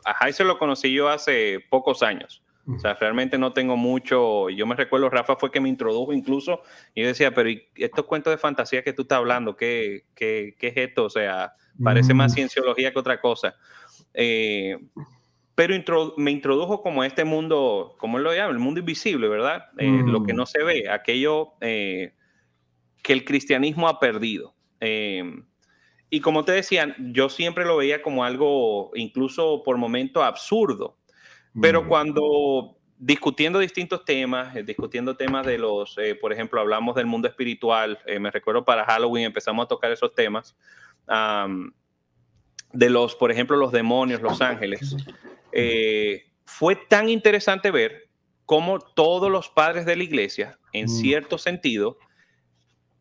a Heiser lo conocí yo hace pocos años. O sea, realmente no tengo mucho. Yo me recuerdo, Rafa fue que me introdujo incluso, y yo decía, pero ¿y estos cuentos de fantasía que tú estás hablando? ¿Qué es esto? O sea, parece más cienciología que otra cosa. Pero me introdujo como a este mundo, como él lo llama, el mundo invisible, ¿verdad? Lo que no se ve, aquello que el cristianismo ha perdido. Y como te decía, yo siempre lo veía como algo, incluso por momentos, absurdo. Pero cuando discutiendo distintos temas, discutiendo temas de los, por ejemplo, hablamos del mundo espiritual, me recuerdo para Halloween empezamos a tocar esos temas, de los, por ejemplo, los demonios, los ángeles. Fue tan interesante ver cómo todos los padres de la iglesia, en cierto sentido,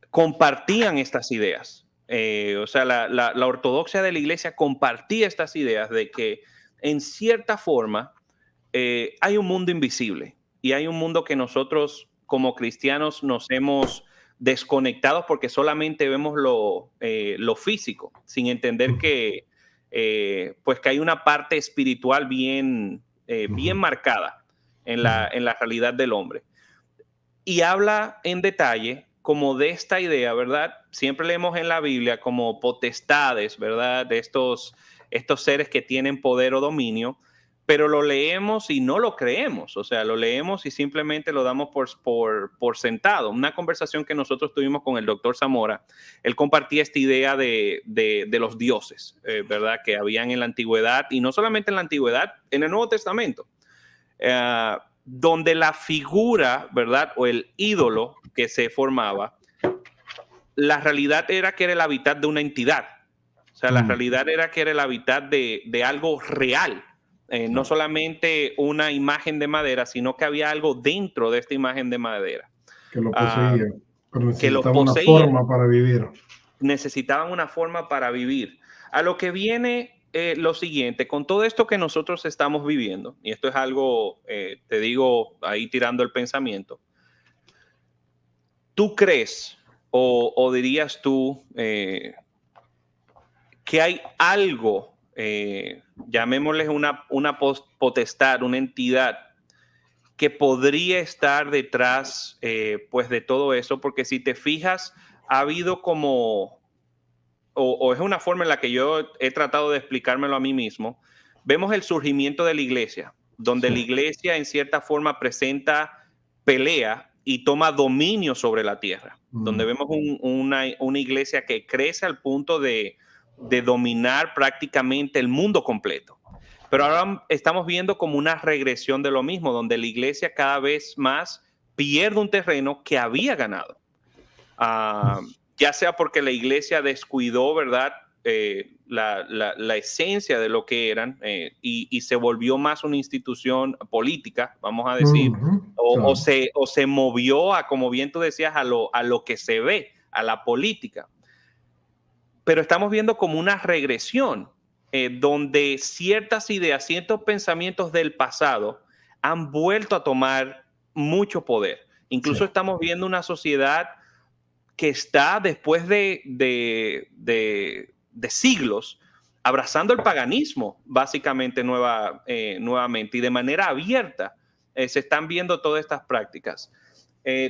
compartían estas ideas. O sea, la ortodoxia de la iglesia compartía estas ideas de que, en cierta forma, hay un mundo invisible y hay un mundo que nosotros como cristianos nos hemos desconectado porque solamente vemos lo físico, sin entender que pues que hay una parte espiritual bien marcada en la realidad del hombre. Y habla en detalle como de esta idea, ¿verdad? Siempre leemos en la Biblia como potestades, ¿verdad? De estos seres que tienen poder o dominio, pero lo leemos y no lo creemos. O sea, lo leemos y simplemente lo damos por sentado. Una conversación que nosotros tuvimos con el doctor Zamora, él compartía esta idea de los dioses, ¿verdad? Que habían en la antigüedad, y no solamente en la antigüedad, en el Nuevo Testamento, donde la figura, ¿verdad? O el ídolo que se formaba, la realidad era que era el hábitat de una entidad. O sea, la realidad era que era el hábitat de algo real. No solamente una imagen de madera, sino que había algo dentro de esta imagen de madera. Que lo poseía. Pero necesitaban una forma para vivir. Necesitaban una forma para vivir. A lo que viene lo siguiente, con todo esto que nosotros estamos viviendo, y esto es algo, te digo, ahí tirando el pensamiento, ¿tú crees o dirías tú que hay algo, llamémosle una potestad, una entidad que podría estar detrás pues de todo eso? Porque si te fijas, ha habido como, o es una forma en la que yo he tratado de explicármelo a mí mismo, vemos el surgimiento de la iglesia, donde la iglesia en cierta forma presenta pelea y toma dominio sobre la tierra, donde vemos una iglesia que crece al punto de dominar prácticamente el mundo completo. Pero ahora estamos viendo como una regresión de lo mismo, donde la iglesia cada vez más pierde un terreno que había ganado. Ya sea porque la iglesia descuidó, ¿verdad? La esencia de lo que eran y se volvió más una institución política, vamos a decir, o se movió a, como bien tú decías, a lo que se ve, a la política. Pero estamos viendo como una regresión donde ciertas ideas, ciertos pensamientos del pasado han vuelto a tomar mucho poder. Incluso estamos viendo una sociedad que está después de siglos abrazando el paganismo, básicamente nuevamente, y de manera abierta se están viendo todas estas prácticas.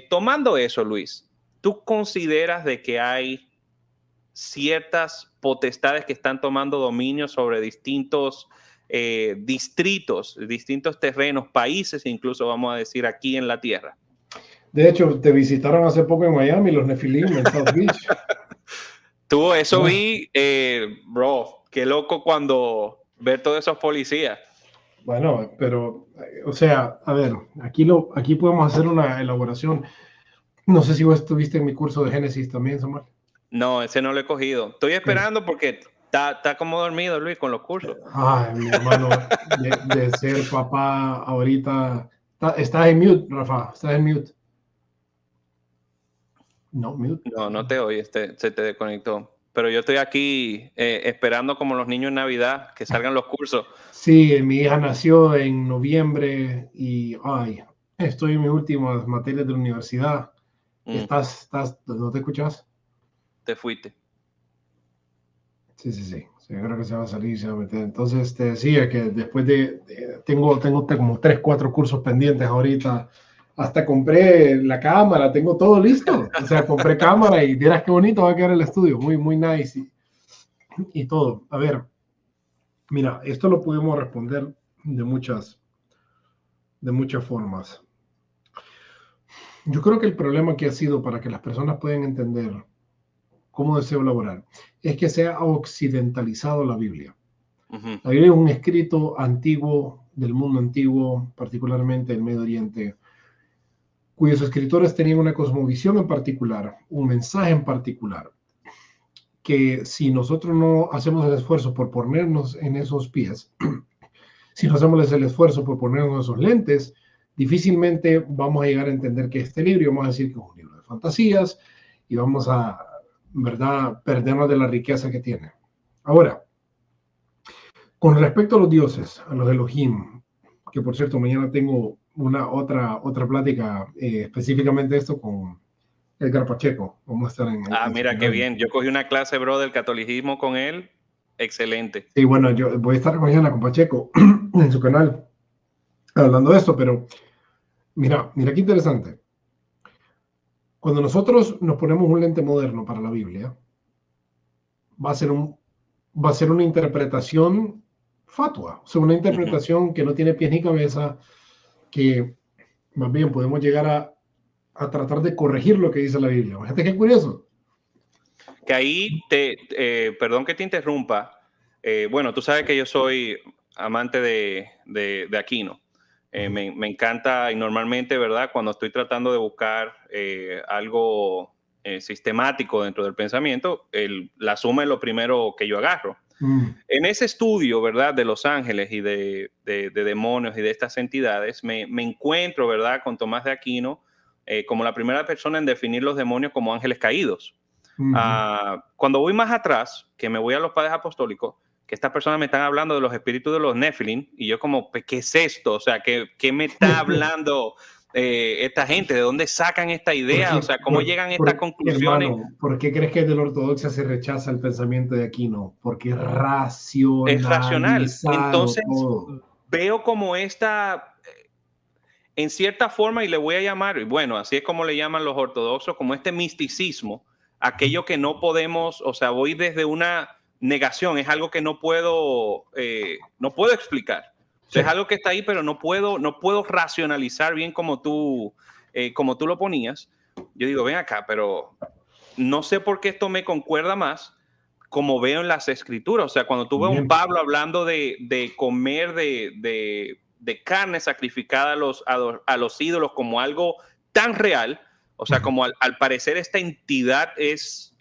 Tomando eso, Luis, ¿tú consideras de que hay ciertas potestades que están tomando dominio sobre distintos distritos, distintos terrenos, países, incluso vamos a decir aquí en la Tierra? De hecho, te visitaron hace poco en Miami los Nefilim en South Beach. Tú, eso vi, bro, qué loco cuando ver todos esos policías. Bueno, pero, o sea, a ver, aquí podemos hacer una elaboración. No sé si vos estuviste en mi curso de Génesis también, Samuel. No, ese no lo he cogido. Estoy esperando porque está como dormido, Luis, con los cursos. Ay, mi hermano, de ser papá ahorita. Estás en mute, Rafa, estás en mute. No, mute. No te oyes, se te desconectó. pero yo estoy aquí esperando como los niños en Navidad que salgan los cursos. Sí, mi hija nació en noviembre y estoy en mis últimas materias de la universidad. ¿No te escuchas? Te fuiste. Sí. Yo creo que se va a salir, se va a meter. Entonces te decía que después tengo como 3, 4 cursos pendientes ahorita. Hasta compré la cámara, tengo todo listo. O sea, compré cámara y vieras qué bonito va a quedar el estudio. Muy, muy nice y todo. A ver, mira, esto lo pudimos responder de muchas formas. Yo creo que el problema que ha sido para que las personas puedan entender cómo deseo laborar es que se ha occidentalizado la Biblia. Uh-huh. La Biblia es un escrito antiguo, del mundo antiguo, particularmente el Medio Oriente, cuyos escritores tenían una cosmovisión en particular, un mensaje en particular, que si nosotros no hacemos el esfuerzo por ponernos en esos pies, si no hacemos el esfuerzo por ponernos en esos lentes, difícilmente vamos a llegar a entender que este libro, vamos a decir que es un libro de fantasías y vamos a, ¿verdad?, perdernos de la riqueza que tiene. Ahora, con respecto a los dioses, a los Elohim, que por cierto mañana tengo otra plática específicamente de esto con Edgar Pacheco. Vamos a estar en mira, qué bien. Yo cogí una clase, bro, del catolicismo con él. Excelente. Sí, bueno, yo voy a estar mañana con Pacheco en su canal hablando de esto, pero mira qué interesante. Cuando nosotros nos ponemos un lente moderno para la Biblia, va a ser una interpretación fatua, o sea, una interpretación que no tiene pies ni cabeza, que más bien podemos llegar a tratar de corregir lo que dice la Biblia. Fíjate qué curioso. Que ahí, perdón que te interrumpa, bueno, tú sabes que yo soy amante de Aquino. Me encanta y normalmente, ¿verdad? Cuando estoy tratando de buscar algo sistemático dentro del pensamiento, la suma es lo primero que yo agarro. En ese estudio, ¿verdad?, de los ángeles y de demonios y de estas entidades, me encuentro, ¿verdad?, con Tomás de Aquino como la primera persona en definir los demonios como ángeles caídos. Cuando voy más atrás, que me voy a los padres apostólicos, que estas personas me están hablando de los espíritus de los Nephilim, y yo como, ¿qué es esto? O sea, ¿qué me está hablando esta gente? ¿De dónde sacan esta idea? O sea, ¿cómo llegan a estas conclusiones? Hermano, ¿por qué crees que de la ortodoxia se rechaza el pensamiento de Aquino? Porque es racional. Es racional. Entonces, veo como esta, en cierta forma, y le voy a llamar, y bueno, así es como le llaman los ortodoxos, como este misticismo, aquello que no podemos, o sea, voy desde una negación, es algo que no puedo explicar. O sea, es algo que está ahí, pero no puedo racionalizar bien como tú lo ponías. Yo digo, ven acá, pero no sé por qué esto me concuerda más como veo en las escrituras. O sea, cuando tú ves a un Pablo hablando de comer de carne sacrificada a los ídolos como algo tan real, o sea, como al parecer esta entidad es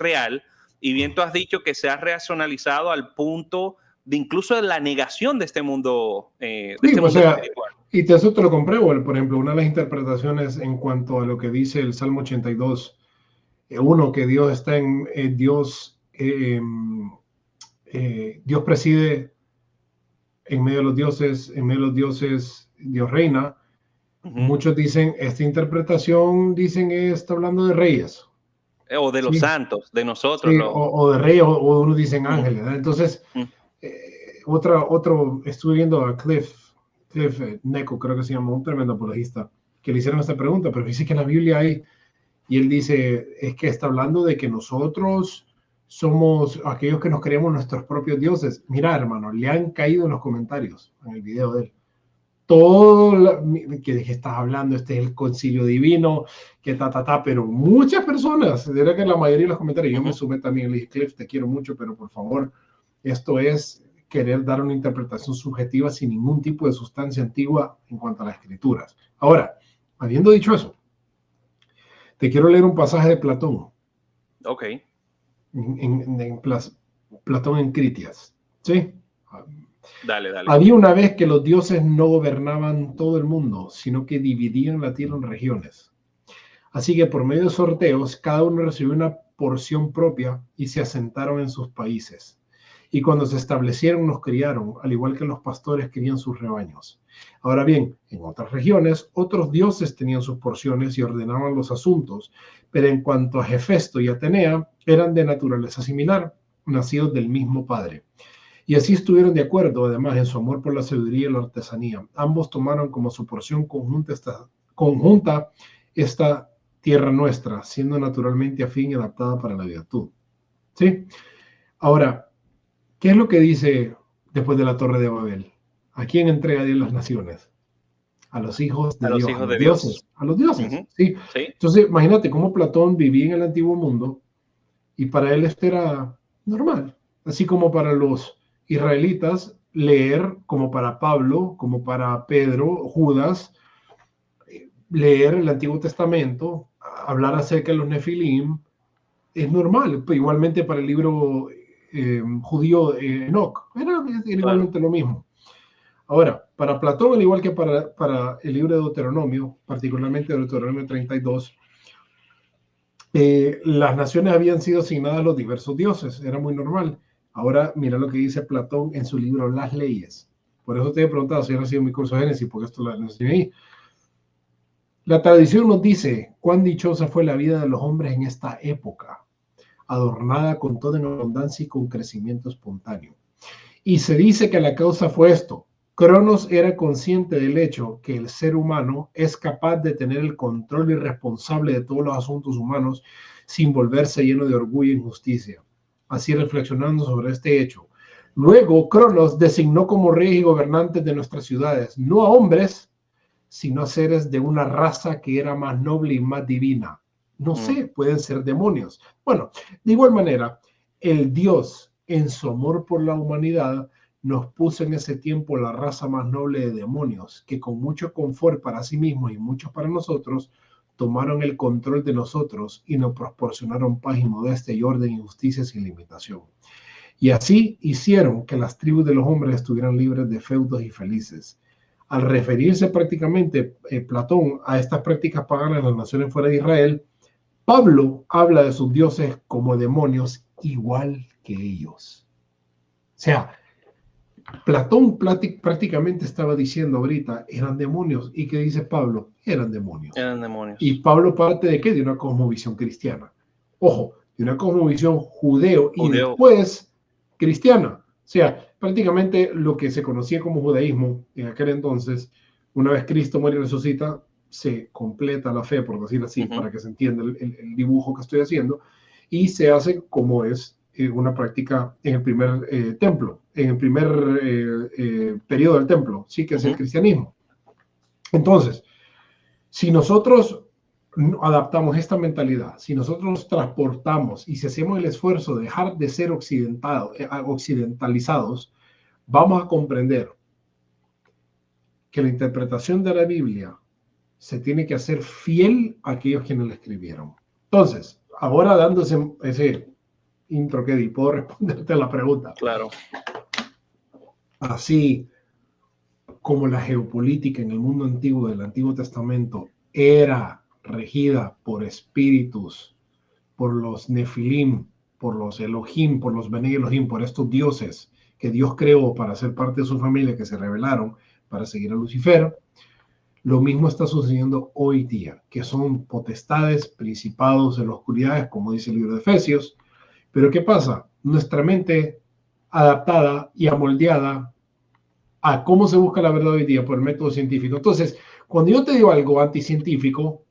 real, y bien tú has dicho que se ha racionalizado al punto de incluso de la negación de este mundo, espiritual. Y eso te lo compruebo. Por ejemplo, una de las interpretaciones en cuanto a lo que dice el Salmo 82, uno, que Dios está en Dios preside en medio de los dioses, Dios reina. Muchos dicen, esta interpretación, está hablando de reyes. O de los santos, de nosotros. Sí, o de reyes, o unos dicen ángeles, ¿verdad? Entonces, estuve viendo a Cliff Neco, creo que se llama, un tremendo apologista, que le hicieron esta pregunta, pero dice que en la Biblia hay, y él dice, es que está hablando de que nosotros somos aquellos que nos creemos nuestros propios dioses. Mira, hermano, le han caído en los comentarios, en el video de él, que estás hablando, este es el concilio divino, que pero muchas personas, diría que la mayoría de los comentarios, yo me sumé también, le dije, Cliff, te quiero mucho, pero por favor, esto es querer dar una interpretación subjetiva sin ningún tipo de sustancia antigua en cuanto a las escrituras. Ahora, habiendo dicho eso, te quiero leer un pasaje de Platón. Ok. Platón en Critias, ¿sí? Dale. Había una vez que los dioses no gobernaban todo el mundo, sino que dividían la tierra en regiones. Así que por medio de sorteos, cada uno recibió una porción propia y se asentaron en sus países. Y cuando se establecieron, nos criaron, al igual que los pastores crían sus rebaños. Ahora bien, en otras regiones, otros dioses tenían sus porciones y ordenaban los asuntos, pero en cuanto a Hefesto y Atenea, eran de naturaleza similar, nacidos del mismo padre. Y así estuvieron de acuerdo, además, en su amor por la sabiduría y la artesanía. Ambos tomaron como su porción conjunta esta tierra nuestra, siendo naturalmente afín y adaptada para la virtud. ¿Sí? Ahora, ¿qué es lo que dice después de la Torre de Babel? ¿A quién entrega Dios las naciones? A los hijos de Dios, a los dioses. A los dioses, ¿sí? Sí. Entonces, imagínate cómo Platón vivía en el antiguo mundo y para él esto era normal. Así como para los israelitas, leer, como para Pablo, como para Pedro, Judas, leer el Antiguo Testamento, hablar acerca de los Nefilim, es normal. Igualmente para el libro judío Enoch, era igualmente lo mismo. Ahora, para Platón, al igual que para el libro de Deuteronomio, particularmente Deuteronomio 32, las naciones habían sido asignadas a los diversos dioses, era muy normal. Ahora, mira lo que dice Platón en su libro Las Leyes. Por eso te he preguntado si ha recibido mi curso de Génesis, porque esto lo enseñé ahí. La tradición nos dice cuán dichosa fue la vida de los hombres en esta época, adornada con toda abundancia y con crecimiento espontáneo. Y se dice que la causa fue esto. Cronos era consciente del hecho que el ser humano es capaz de tener el control irresponsable de todos los asuntos humanos sin volverse lleno de orgullo e injusticia. Así, reflexionando sobre este hecho, luego Cronos designó como reyes y gobernantes de nuestras ciudades, no a hombres, sino a seres de una raza que era más noble y más divina. No sé, pueden ser demonios. Bueno, de igual manera, el Dios, en su amor por la humanidad, nos puso en ese tiempo la raza más noble de demonios, que con mucho confort para sí mismos y muchos para nosotros, tomaron el control de nosotros y nos proporcionaron paz y modestia y orden y justicia sin limitación. Y así hicieron que las tribus de los hombres estuvieran libres de feudos y felices. Al referirse prácticamente Platón a estas prácticas paganas en las naciones fuera de Israel, Pablo habla de sus dioses como demonios igual que ellos. O sea, Platón prácticamente estaba diciendo ahorita, eran demonios. ¿Y qué dice Pablo? Eran demonios. Eran demonios. ¿Y Pablo parte de qué? De una cosmovisión cristiana. Ojo, de una cosmovisión judeo y después cristiana. O sea, prácticamente lo que se conocía como judaísmo en aquel entonces, una vez Cristo muere y resucita, se completa la fe, por decirlo así, para que se entienda el dibujo que estoy haciendo, y se hace como es una práctica en el primer templo, en el primer periodo del templo, sí, que es el cristianismo. Entonces, si nosotros adaptamos esta mentalidad, si nosotros nos transportamos y si hacemos el esfuerzo de dejar de ser occidentalizados, vamos a comprender que la interpretación de la Biblia se tiene que hacer fiel a aquellos quienes la escribieron. Entonces, ahora dándose ese intro que di, puedo responderte a la pregunta. Claro. Así como la geopolítica en el mundo antiguo del Antiguo Testamento era regida por espíritus, por los Nefilim, por los Elohim, por los Bene Elohim, por estos dioses que Dios creó para ser parte de su familia, que se rebelaron para seguir a Lucifer, lo mismo está sucediendo hoy día, que son potestades, principados de la oscuridad, como dice el libro de Efesios. Pero ¿qué pasa? Nuestra mente adaptada y amoldeada a cómo se busca la verdad hoy día por el método científico. Entonces, cuando yo te digo algo anticientífico,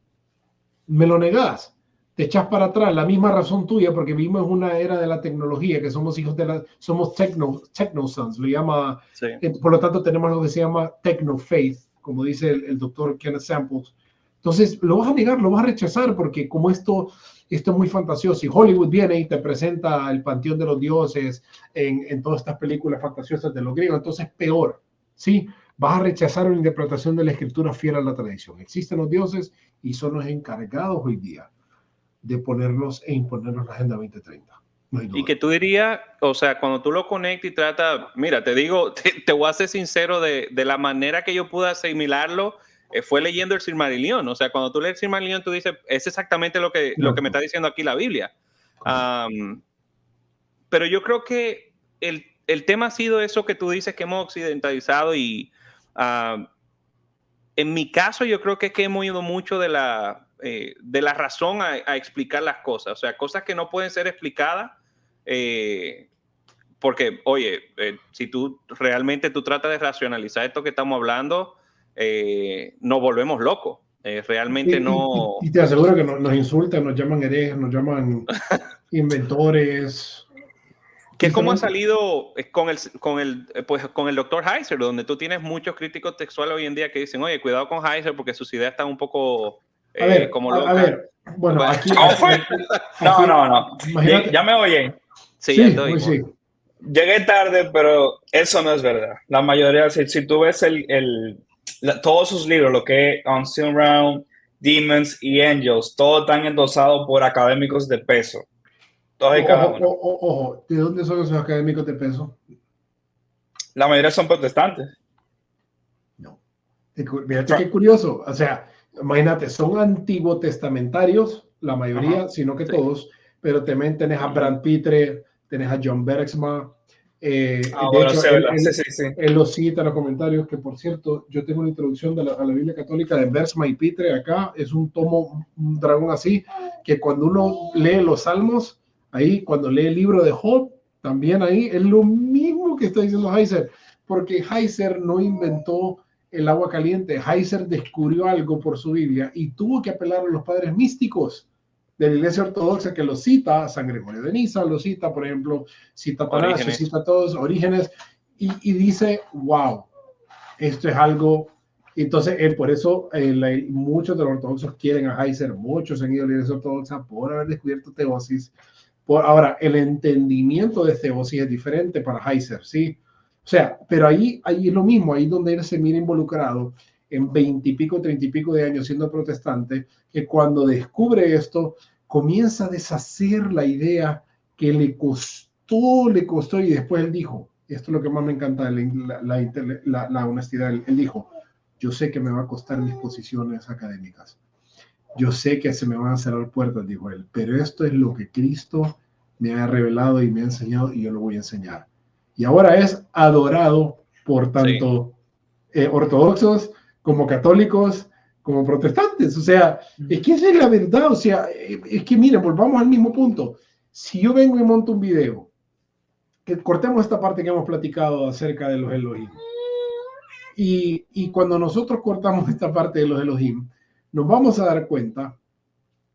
me lo negás, te echas para atrás, la misma razón tuya, porque vivimos en una era de la tecnología, que somos hijos de somos techno-sons, lo llama, sí. Por lo tanto tenemos lo que se llama techno-faith, como dice el doctor Kenneth Samples. Entonces, lo vas a negar, lo vas a rechazar, porque como esto es muy fantasioso, y Hollywood viene y te presenta el panteón de los dioses en todas estas películas fantasiosas de los griegos, entonces peor, ¿sí? Vas a rechazar una interpretación de la escritura fiel a la tradición. Existen los dioses y son los encargados hoy día de ponernos e imponernos la Agenda 2030. No hay duda. Y que tú dirías, o sea, cuando tú lo conectas y tratas, mira, te digo, te voy a ser sincero, de la manera que yo pude asimilarlo, fue leyendo el Silmarillion. O sea, cuando tú lees el Silmarillion, tú dices, es exactamente lo que me está diciendo aquí la Biblia. Pero yo creo que el tema ha sido eso que tú dices, que hemos occidentalizado, y en mi caso yo creo que es que hemos ido mucho de la razón a explicar las cosas. O sea, cosas que no pueden ser explicadas, porque, oye, si tú realmente tratas de racionalizar esto que estamos hablando, nos volvemos locos. Realmente no... Y te aseguro que nos insultan, nos llaman herejes, nos llaman inventores. Que como ha salido con el Dr. Heiser, donde tú tienes muchos críticos textuales hoy en día que dicen, oye, cuidado con Heiser porque sus ideas están un poco como locas. A ver, bueno, aquí... No. ¿Ya me oyen? Sí, ya estoy. Sí. Llegué tarde, pero eso no es verdad. La mayoría, si tú ves todos sus libros, lo que es Unseen Realm, Demons y Angels, todos están endosados por académicos de peso. Todos y cada uno. Ojo, ¿de dónde son esos académicos de peso? La mayoría son protestantes. No. Fíjate qué curioso. O sea, imagínate, son antiguo testamentarios, la mayoría, sino que todos, pero también tenés a Brand Pitre, tenés a John Bergsma. De hecho, él lo cita en los comentarios, que por cierto, yo tengo una introducción a la Biblia católica de Bergsma y Pitre acá. Es un tomo, un dragón así, que cuando uno lee los salmos, ahí cuando lee el libro de Job, también ahí es lo mismo que está diciendo Heiser, porque Heiser no inventó el agua caliente. Heiser descubrió algo por su Biblia y tuvo que apelar a los padres místicos de la Iglesia Ortodoxa, que lo cita, San Gregorio de Niza lo cita, por ejemplo, cita Atanasio, cita todos, Orígenes, y dice, wow, esto es algo. Entonces, por eso muchos de los ortodoxos quieren a Heiser, muchos han ido a la Iglesia Ortodoxa por haber descubierto teosis. Ahora, el entendimiento de teosis es diferente para Heiser, ¿sí? O sea, pero ahí es lo mismo, ahí donde él se mira involucrado en 20 y pico, 30 y pico de años siendo protestante, que cuando descubre esto, comienza a deshacer la idea que le costó, y después él dijo, esto es lo que más me encanta de la honestidad, él dijo, yo sé que me va a costar mis posiciones académicas, yo sé que se me van a cerrar puertas, dijo él, pero esto es lo que Cristo me ha revelado y me ha enseñado, y yo lo voy a enseñar. Y ahora es adorado por tanto ortodoxos como católicos, como protestantes. O sea, es que esa es la verdad. O sea, es que miren, volvamos al mismo punto. Si yo vengo y monto un video, que cortemos esta parte que hemos platicado acerca de los Elohim, y cuando nosotros cortamos esta parte de los Elohim, nos vamos a dar cuenta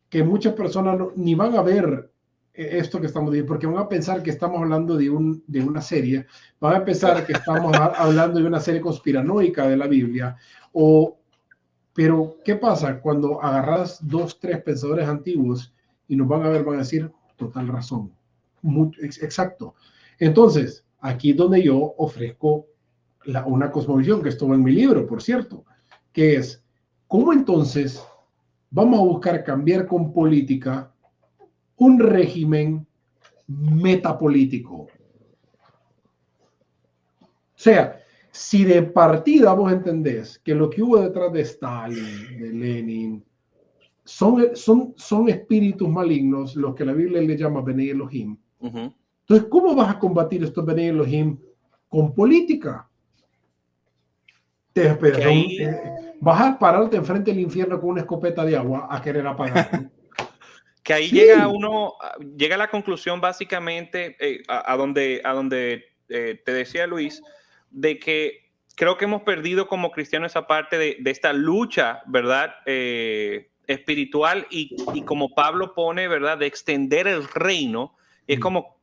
que muchas personas ni van a ver esto que estamos diciendo, porque van a pensar que estamos hablando de una serie, van a pensar que estamos hablando de una serie conspiranoica de la Biblia, pero ¿qué pasa cuando agarras 2, 3 pensadores antiguos y nos van a ver, van a decir, total razón, exacto? Entonces, aquí es donde yo ofrezco una cosmovisión, que estuvo en mi libro, por cierto, que es, ¿cómo entonces vamos a buscar cambiar con política un régimen metapolítico? O sea, si de partida vos entendés que lo que hubo detrás de Stalin, de Lenin, son espíritus malignos, los que la Biblia le llama Bnei Elohim. Entonces, ¿cómo vas a combatir estos Bnei Elohim con política? Vas a pararte enfrente del infierno con una escopeta de agua a querer apagarlo. Que ahí llega a la conclusión básicamente a donde te decía Luis, de que creo que hemos perdido como cristianos esa parte de esta lucha, ¿verdad? Espiritual y como Pablo pone, ¿verdad? De extender el reino. Es como,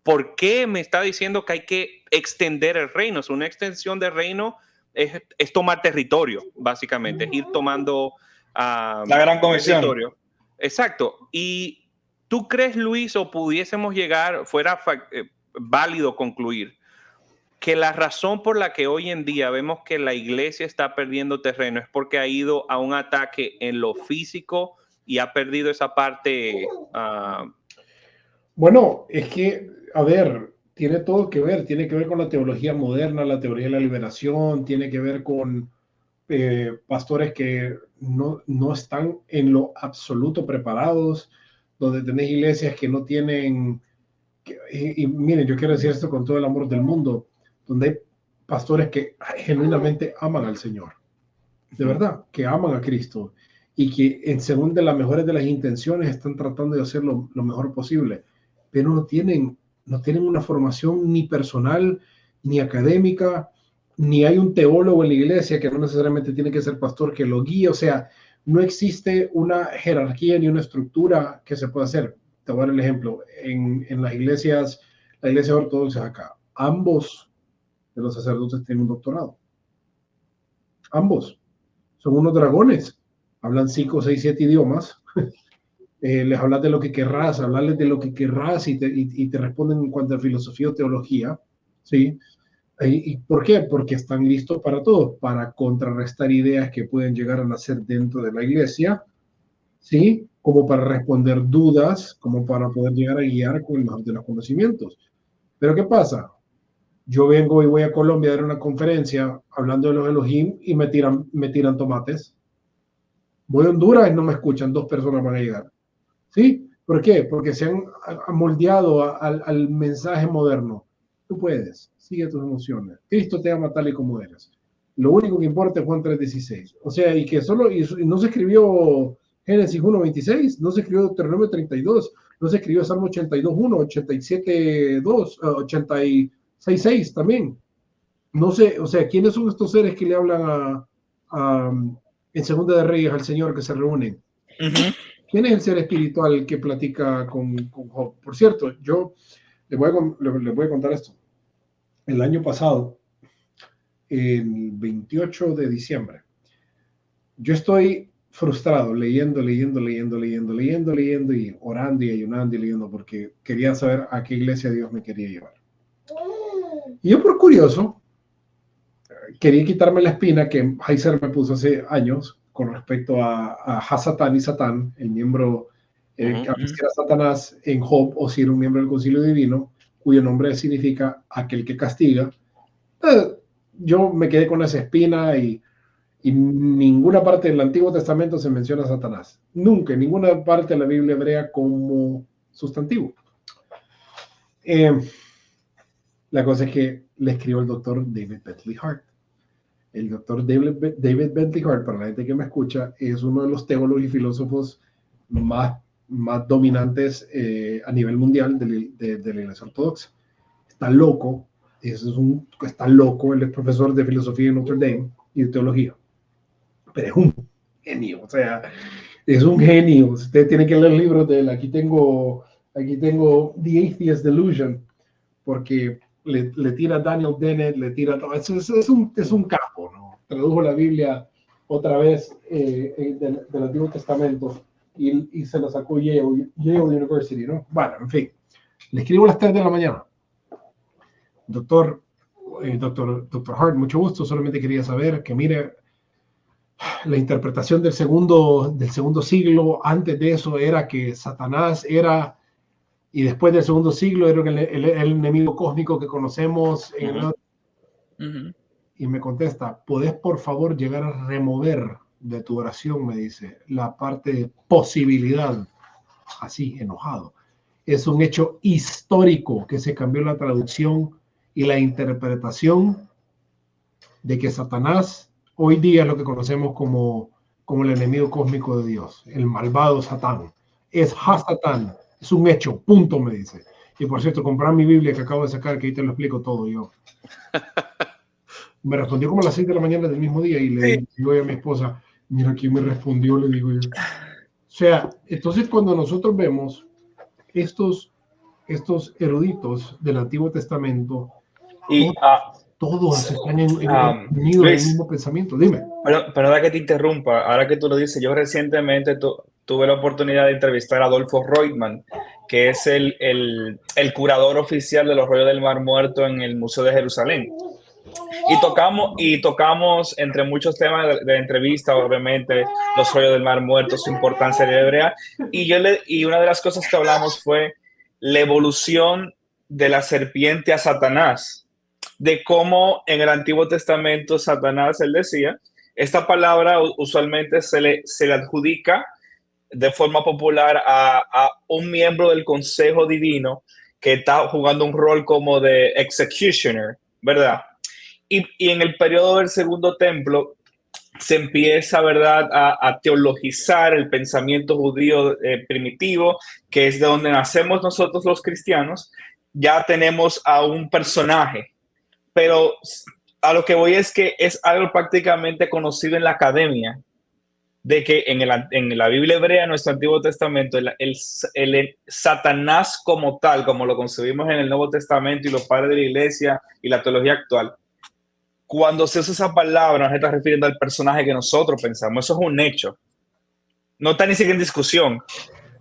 ¿por qué me está diciendo que hay que extender el reino? Es una extensión del reino, es tomar territorio, básicamente, es ir tomando la gran comisión. territorio. Exacto. ¿Y tú crees, Luis, o pudiésemos llegar, fuera válido concluir, que la razón por la que hoy en día vemos que la iglesia está perdiendo terreno es porque ha ido a un ataque en lo físico y ha perdido esa parte? Bueno, es que, a ver, tiene todo que ver, tiene que ver con la teología moderna, la teoría de la liberación, tiene que ver con pastores que no están en lo absoluto preparados, donde tenés iglesias que no tienen, y miren, yo quiero decir esto con todo el amor del mundo, donde hay pastores que genuinamente aman al Señor, de verdad, que aman a Cristo y que en según de las mejores de las intenciones están tratando de hacer lo mejor posible, pero no tienen una formación ni personal, ni académica, ni hay un teólogo en la iglesia que no necesariamente tiene que ser pastor que lo guíe, o sea, no existe una jerarquía ni una estructura que se pueda hacer. Te voy a dar el ejemplo, en las iglesias, la iglesia ortodoxa acá, ambos de los sacerdotes tienen un doctorado. Ambos. Son unos dragones. Hablan 5, 6, 7 idiomas. Les hablas de lo que querrás, hablarles de lo que querrás y te responden en cuanto a filosofía o teología. ¿Sí? ¿Y por qué? Porque están listos para todo, para contrarrestar ideas que pueden llegar a nacer dentro de la iglesia, ¿sí? Como para responder dudas, como para poder llegar a guiar con el mejor de los conocimientos. Pero ¿qué pasa? Yo vengo y voy a Colombia a dar una conferencia hablando de los Elohim y me tiran tomates. Voy a Honduras y no me escuchan, 2 personas van a llegar. ¿Sí? ¿Por qué? Porque se han amoldeado al mensaje moderno. Tú puedes, sigue tus emociones. Cristo te ama tal y como eres. Lo único que importa es Juan 3:16. O sea, y que solo, y no se escribió Génesis 1:26, no se escribió Deuteronomio 32, no se escribió Salmo 82:1, 87:2, 86:6 también. No sé, o sea, ¿quiénes son estos seres que le hablan en Segunda de Reyes al Señor que se reúnen? ¿Quién es el ser espiritual que platica con Job? Por cierto, yo les voy a contar esto. El año pasado, el 28 de diciembre, yo estoy frustrado leyendo y orando y ayunando y leyendo porque quería saber a qué iglesia Dios me quería llevar. Y yo por curioso, quería quitarme la espina que Heiser me puso hace años con respecto a Hasatán y Satán, el miembro, si era Satanás en Job o si era un miembro del concilio divino, cuyo nombre significa aquel que castiga. Yo me quedé con esa espina y ninguna parte del Antiguo Testamento se menciona a Satanás. Nunca, en ninguna parte de la Biblia hebrea como sustantivo. La cosa es que le escribo al doctor David Bentley Hart. El doctor David Bentley Hart, para la gente que me escucha, es uno de los teólogos y filósofos más dominantes a nivel mundial de la Iglesia Ortodoxa. Está loco, está loco, él es profesor de filosofía en Notre Dame y de teología. Pero es un genio, o sea, es un genio. Usted tiene que leer libros de él. Aquí tengo The Atheist Delusion, porque le tira a Daniel Dennett, le tira todo. Es un capo, ¿no? Tradujo la Biblia otra vez del Antiguo Testamento y se la sacó Yale University, ¿no? Bueno, en fin. Le escribo a las 3 de la mañana. Doctor Hart, mucho gusto. Solamente quería saber que, mire, la interpretación del segundo siglo, antes de eso era que Satanás era, y después del segundo siglo era el enemigo cósmico que conocemos. Y me contesta, ¿podés por favor llegar a remover de tu oración, me dice, la parte de posibilidad? Así, enojado. Es un hecho histórico que se cambió la traducción y la interpretación de que Satanás hoy día es lo que conocemos como el enemigo cósmico de Dios, el malvado Satán. Es Hasatán, es un hecho, punto, me dice. Y por cierto, comprar mi Biblia que acabo de sacar, que ahí te lo explico todo yo. Me respondió como a las 6 de la mañana del mismo día y le digo a mi esposa, mira quién me respondió, le digo yo. O sea, entonces cuando nosotros vemos estos eruditos del Antiguo Testamento, y todos están unidos en el mismo pensamiento. Dime. Perdona que te interrumpa, ahora que tú lo dices, yo recientemente tuve la oportunidad de entrevistar a Adolfo Reutemann, que es el curador oficial de los rollos del Mar Muerto en el Museo de Jerusalén. Y tocamos entre muchos temas de entrevista, obviamente, los rollos del Mar Muerto, su importancia en la hebrea. Y una de las cosas que hablamos fue la evolución de la serpiente a Satanás, de cómo en el Antiguo Testamento Satanás, él decía, esta palabra usualmente se le adjudica de forma popular a un miembro del Consejo Divino que está jugando un rol como de executioner, ¿verdad? Y en el periodo del Segundo Templo se empieza, ¿verdad?, a teologizar el pensamiento judío primitivo, que es de donde nacemos nosotros los cristianos. Ya tenemos a un personaje, pero a lo que voy es que es algo prácticamente conocido en la academia, de que en la Biblia hebrea, en nuestro Antiguo Testamento, el Satanás como tal, como lo concebimos en el Nuevo Testamento y los padres de la iglesia y la teología actual, cuando se usa esa palabra, nos está refiriendo al personaje que nosotros pensamos. Eso es un hecho. No está ni siquiera en discusión.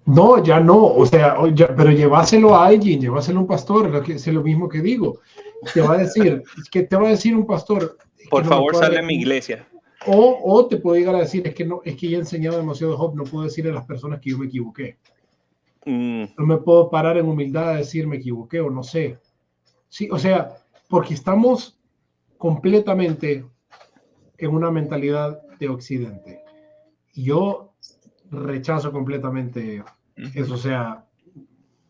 No, ya no. O sea, pero lleváselo a alguien, lleváselo a un pastor, es lo mismo que digo. Te va a decir, ¿qué te va a decir un pastor? Por favor, sal de mi iglesia. O te puede llegar a decir, es que ya he enseñado demasiado de Job, no puedo decirle a las personas que yo me equivoqué. No me puedo parar en humildad a decir me equivoqué o no sé. Sí, o sea, porque estamos completamente en una mentalidad de Occidente. Yo rechazo completamente eso, o sea,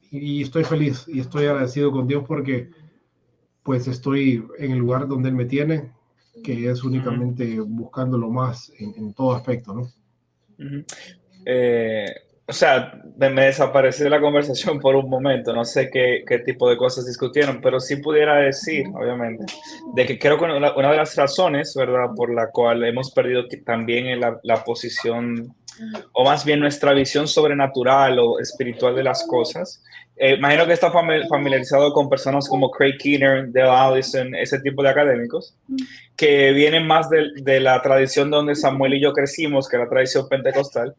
y estoy feliz y estoy agradecido con Dios porque pues estoy en el lugar donde Él me tiene, que es únicamente buscando lo más en todo aspecto, ¿no? O sea, me desaparecí de la conversación por un momento, no sé qué tipo de cosas discutieron, pero sí pudiera decir, obviamente, de que creo que una de las razones, ¿verdad?, por la cual hemos perdido también la posición, o más bien nuestra visión sobrenatural o espiritual de las cosas. Imagino que está familiarizado con personas como Craig Keener, Dale Allison, ese tipo de académicos, que vienen más de la tradición donde Samuel y yo crecimos, que es la tradición pentecostal,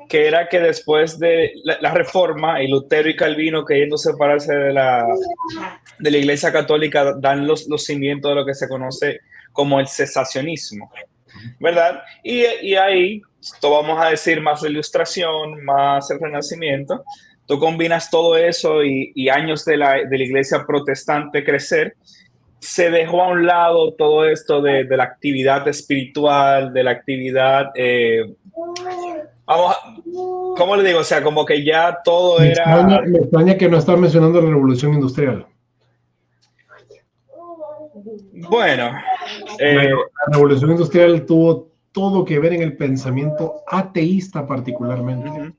que era que después de la Reforma y Lutero y Calvino queriendo separarse de la Iglesia Católica, dan los cimientos de lo que se conoce como el cesacionismo, ¿verdad? Y ahí, vamos a decir, más la Ilustración, más el Renacimiento, tú combinas todo eso y años de la Iglesia protestante crecer, se dejó a un lado todo esto de la actividad espiritual, de la actividad... ¿cómo le digo? O sea, como que ya todo era... Me extraña que no estás mencionando la Revolución Industrial. Bueno. La Revolución Industrial tuvo todo que ver en el pensamiento ateísta particularmente.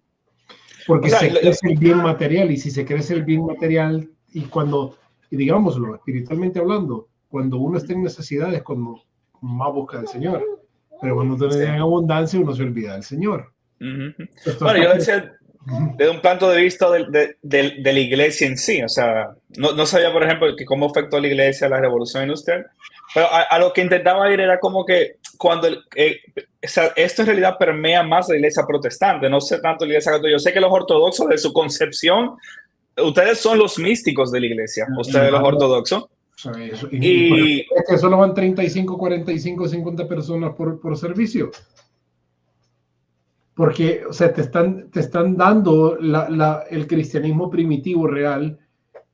Porque se crece el bien material, y si se crece el bien material, y digámoslo, espiritualmente hablando, cuando uno está en necesidades, cuando más busca al Señor. Pero cuando uno tiene en abundancia, uno se olvida del Señor. Bueno, yo decía desde un punto de vista de la iglesia en sí, o sea, no sabía, por ejemplo, que cómo afectó a la iglesia la revolución industrial, pero a lo que intentaba ir era como que cuando esto en realidad permea más la iglesia protestante, no sé tanto la iglesia católica. Yo sé que los ortodoxos, de su concepción, ustedes son los místicos de la iglesia, ustedes los ortodoxos. Y que solo van 35, 45, 50 personas por servicio. Porque, o sea, te están dando el cristianismo primitivo real,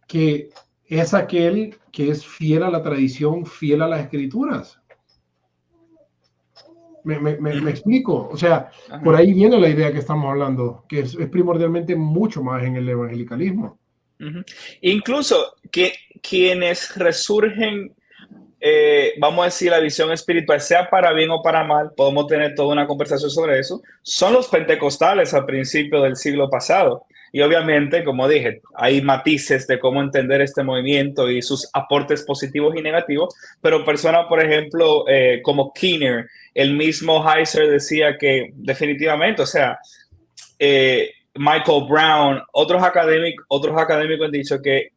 que es aquel que es fiel a la tradición, fiel a las escrituras. Me explico. O sea, por ahí viene la idea que estamos hablando, que es primordialmente mucho más en el evangelicalismo. Incluso que quienes resurgen, vamos a decir, la visión espiritual, sea para bien o para mal, podemos tener toda una conversación sobre eso, son los pentecostales al principio del siglo pasado. Y obviamente, como dije, hay matices de cómo entender este movimiento y sus aportes positivos y negativos, pero personas, por ejemplo, como Keener, el mismo Heiser decía que definitivamente, o sea, Michael Brown, otros académicos han dicho que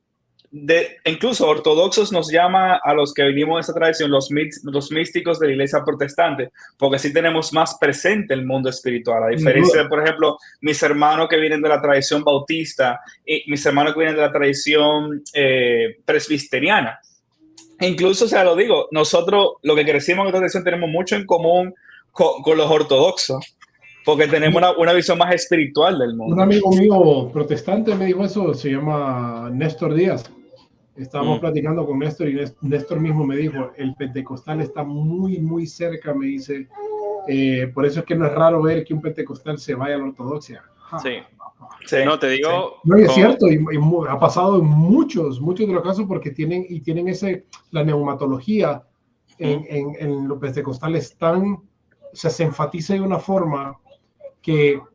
incluso ortodoxos nos llama a los que venimos de esa tradición los místicos de la iglesia protestante, porque sí tenemos más presente el mundo espiritual, a diferencia de, por ejemplo, mis hermanos que vienen de la tradición bautista y mis hermanos que vienen de la tradición presbiteriana. E incluso, o sea, lo digo, nosotros, lo que crecimos en esta tradición, tenemos mucho en común con los ortodoxos, porque tenemos una visión más espiritual del mundo. Un amigo mío protestante me dijo eso, se llama Néstor Díaz. Estábamos platicando con Néstor y Néstor mismo me dijo, el pentecostal está muy, muy cerca, me dice. Por eso es que no es raro ver que un pentecostal se vaya a la ortodoxia. Sí. Sí, No, te digo... No, y es cierto, y ha pasado en muchos de los casos porque tienen la neumatología en los pentecostales se enfatiza de una forma que, o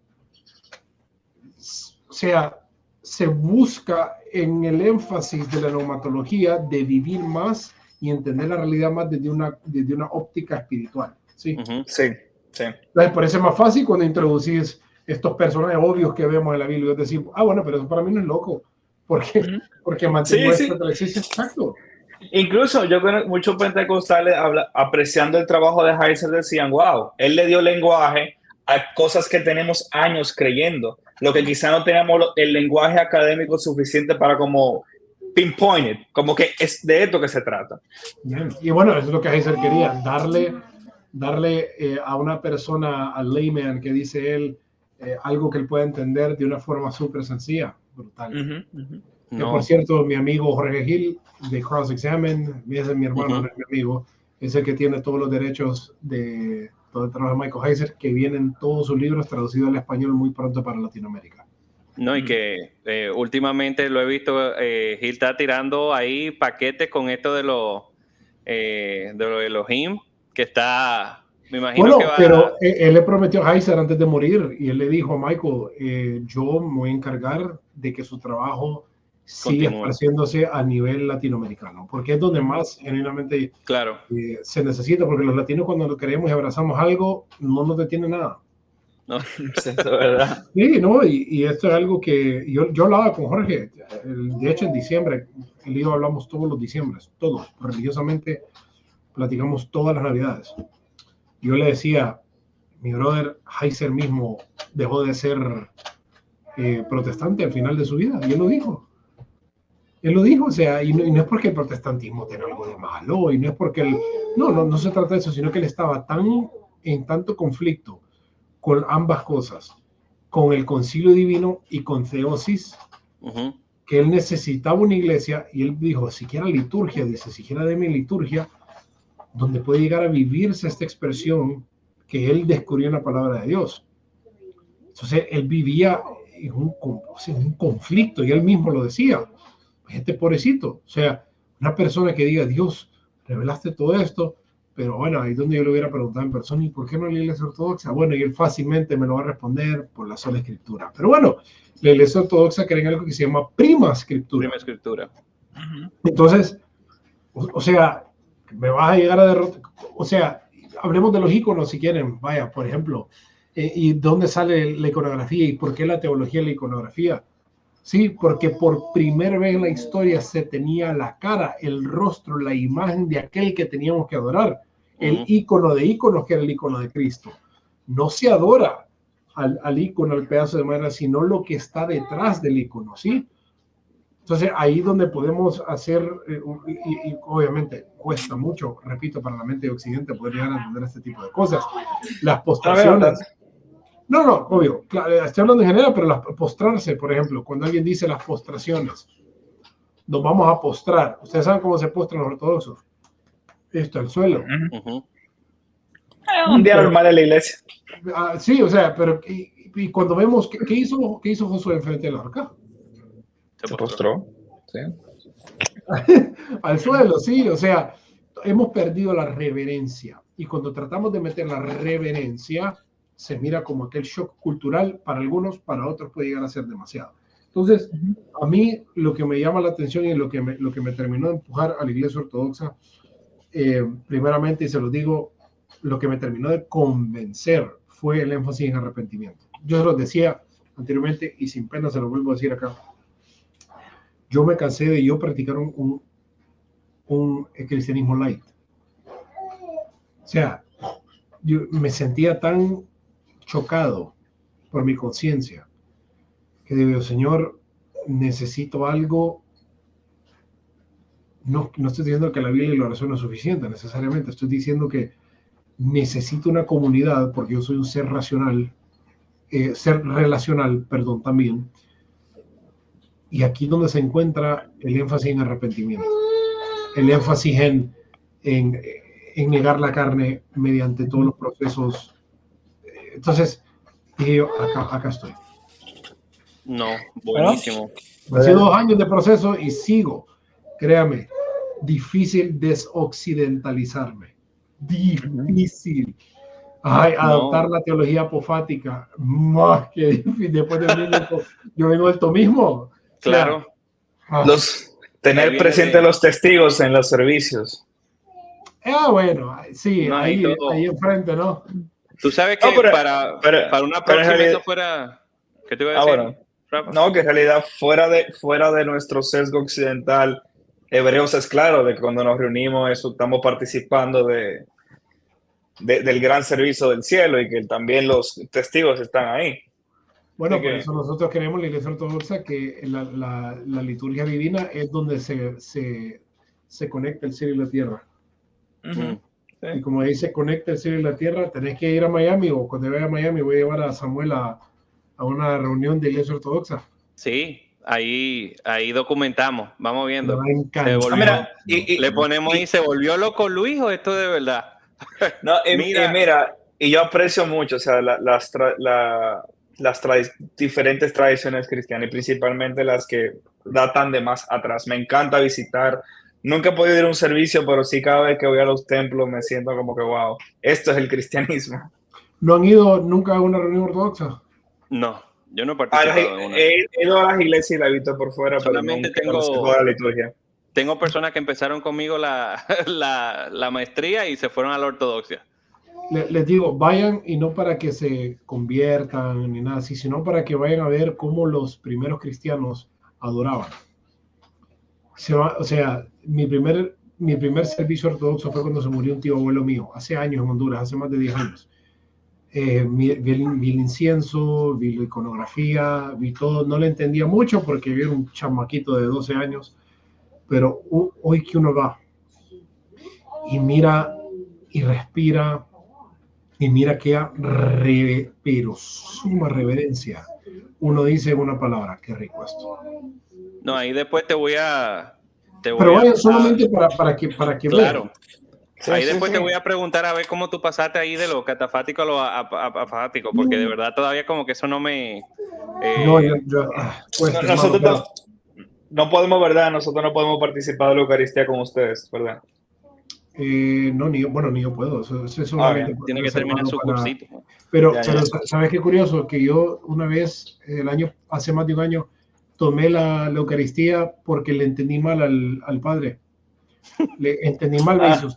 sea, se busca en el énfasis de la neumatología de vivir más y entender la realidad más desde una óptica espiritual. ¿Sí? Sí, sí. Entonces, por eso es más fácil cuando introducís estos personajes obvios que vemos en la Biblia. Es decir, bueno, pero eso para mí no es loco. Porque muestra que existe. Exacto. Incluso yo creo que muchos pentecostales apreciando el trabajo de Heiser decían, wow, él le dio lenguaje a cosas que tenemos años creyendo, lo que quizá no teníamos el lenguaje académico suficiente para como pinpoint it, como que es de esto que se trata. Bien. Y bueno, eso es lo que Heiser quería, darle a una persona, al layman que dice él, algo que él pueda entender de una forma súper sencilla, brutal. Que por cierto, mi amigo Jorge Gil de Cross Examine, ese es mi hermano, es mi amigo, es el que tiene todos los derechos de todo el trabajo de Michael Heiser, que vienen todos sus libros traducidos al español muy pronto para Latinoamérica. No, y que últimamente lo he visto, Gil está tirando ahí paquetes con esto de los Elohim, que está, me imagino que va... Pero él le prometió a Heiser antes de morir, y él le dijo a Michael, yo me voy a encargar de que su trabajo siga esparciéndose a nivel latinoamericano, porque es donde más genuinamente se necesita, porque los latinos cuando queremos y abrazamos algo, no nos detiene nada. No. Eso es verdad. Sí, ¿no? Y esto es algo que yo hablaba con Jorge, de hecho en diciembre, él y yo hablamos todos los diciembres, todos, religiosamente, platicamos todas las navidades. Yo le decía, mi brother Heiser mismo dejó de ser protestante al final de su vida, y él lo dijo. Él lo dijo, o sea, y no es porque el protestantismo tiene algo de malo, y no es porque no se trata de eso, sino que él estaba en tanto conflicto con ambas cosas, con el concilio divino y con Theosis, que él necesitaba una iglesia, y él dijo, siquiera liturgia, siquiera de mi liturgia, donde puede llegar a vivirse esta expresión que él descubrió en la palabra de Dios. Entonces, él vivía en un conflicto, y él mismo lo decía. Gente pobrecito, o sea, una persona que diga, Dios, revelaste todo esto, pero bueno, ahí donde yo le hubiera preguntado en persona, ¿y por qué no la iglesia ortodoxa? Bueno, y él fácilmente me lo va a responder por la sola escritura. Pero bueno, la iglesia ortodoxa cree en algo que se llama prima escritura. Prima escritura. Entonces, o sea, me vas a llegar a derrotar, o sea, hablemos de los íconos si quieren, vaya, por ejemplo, y dónde sale la iconografía y por qué la teología de la iconografía. Sí, porque por primera vez en la historia se tenía la cara, el rostro, la imagen de aquel que teníamos que adorar. El ícono de íconos, que era el ícono de Cristo. No se adora al ícono, al pedazo de madera, sino lo que está detrás del ícono, ¿sí? Entonces, ahí donde podemos hacer, y obviamente cuesta mucho, repito, para la mente de Occidente poder llegar a entender este tipo de cosas. Las postraciones. No, obvio, claro, estoy hablando en general, pero postrarse, por ejemplo, cuando alguien dice las postraciones, nos vamos a postrar. ¿Ustedes saben cómo se postran los ortodoxos? Esto, al suelo. Un día normal en la iglesia. Sí, o sea, pero y cuando vemos, ¿qué hizo Josué enfrente de la arca? Se postró. Sí. Al suelo, sí, o sea, hemos perdido la reverencia. Y cuando tratamos de meter la reverencia, se mira como aquel shock cultural para algunos, para otros puede llegar a ser demasiado. Entonces, a mí lo que me llama la atención y lo que me terminó de empujar a la iglesia ortodoxa, primeramente, y se lo digo, lo que me terminó de convencer fue el énfasis en arrepentimiento. Yo se lo decía anteriormente y sin pena se lo vuelvo a decir acá. Yo me cansé de yo practicar un cristianismo light. O sea, yo me sentía tan chocado por mi conciencia que digo, Señor, necesito algo. No estoy diciendo que la Biblia y la oración no es suficiente necesariamente, estoy diciendo que necesito una comunidad porque yo soy un ser relacional, también. Y aquí donde se encuentra el énfasis en arrepentimiento, el énfasis en negar la carne mediante todos los procesos. Entonces, dije yo, acá estoy. No, buenísimo. Han sido 2 años de proceso y sigo, créame, difícil desoccidentalizarme. Difícil. Ay, adoptar la teología apofática, más que difícil. Después yo vengo del tomismo. Claro. Tener presente los testigos en los servicios. Bueno, sí, No, ahí enfrente, ¿no? Tú sabes que para una próxima eso fuera... ¿Qué te iba a decir? Bueno, no, que en realidad fuera de nuestro sesgo occidental, Hebreos es claro de que cuando nos reunimos estamos participando del gran servicio del cielo y que también los testigos están ahí. Bueno, por eso nosotros queremos la Iglesia Ortodoxa que la liturgia divina es donde se conecta el cielo y la tierra. Sí. Y como dice, conecta el cielo y la tierra, tenés que ir a Miami, o cuando vaya a Miami voy a llevar a Samuel a una reunión de Iglesia Ortodoxa. Sí, ahí documentamos, vamos viendo. Le ponemos ahí, ¿se volvió loco Luis o esto de verdad? No, mira, y yo aprecio mucho, o sea, las diferentes tradiciones cristianas y principalmente las que datan de más atrás. Me encanta visitar. Nunca he podido ir a un servicio, pero sí cada vez que voy a los templos me siento como que, wow, esto es el cristianismo. ¿No han ido nunca a una reunión ortodoxa? No, yo no he participado en una. He ido a las iglesias y la he visto por fuera, solamente pero nunca conozco la liturgia. Tengo personas que empezaron conmigo la maestría y se fueron a la ortodoxia. Les digo, vayan, y no para que se conviertan ni nada así, sino para que vayan a ver cómo los primeros cristianos adoraban. O sea, mi primer servicio ortodoxo fue cuando se murió un tío abuelo mío, hace años en Honduras, hace más de 10 años. Vi el incienso, vi la iconografía, vi todo. No le entendía mucho porque yo era un chamaquito de 12 años, pero hoy que uno va y mira y respira y mira que pero suma reverencia, uno dice una palabra, qué rico esto. No, ahí después te voy a pero vaya solamente para que claro. vean. Ahí después te voy a preguntar a ver cómo tú pasaste ahí de lo catafático a lo apafático, porque de verdad todavía como que eso no me... nosotros no podemos, ¿verdad? Nosotros no podemos participar de la Eucaristía con ustedes, ¿verdad? No, ni yo puedo. Eso tiene que terminar su cursito. Pero ¿sabes qué curioso? Que yo una vez, hace más de un año, tomé la Eucaristía porque le entendí mal al padre. Le entendí mal, me dice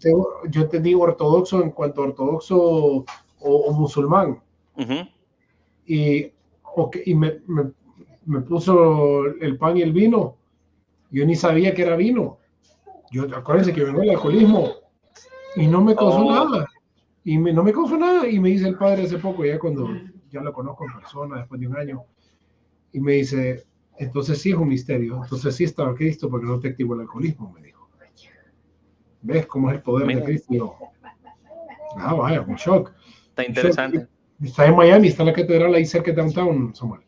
yo entendí ortodoxo en cuanto a ortodoxo o musulmán. Y me puso el pan y el vino. Yo ni sabía que era vino. Acuérdense que vengo del alcoholismo y no me causó nada. No me causó nada. Y me dice el padre hace poco, cuando ya lo conozco en persona, después de un año, y me dice, entonces sí es un misterio. Entonces sí estaba Cristo porque no te activó el alcoholismo, me dijo. ¿Ves cómo es el poder de Cristo? Vaya, un shock. Está interesante. Está en Miami, está la catedral ahí cerca de downtown, Samuel.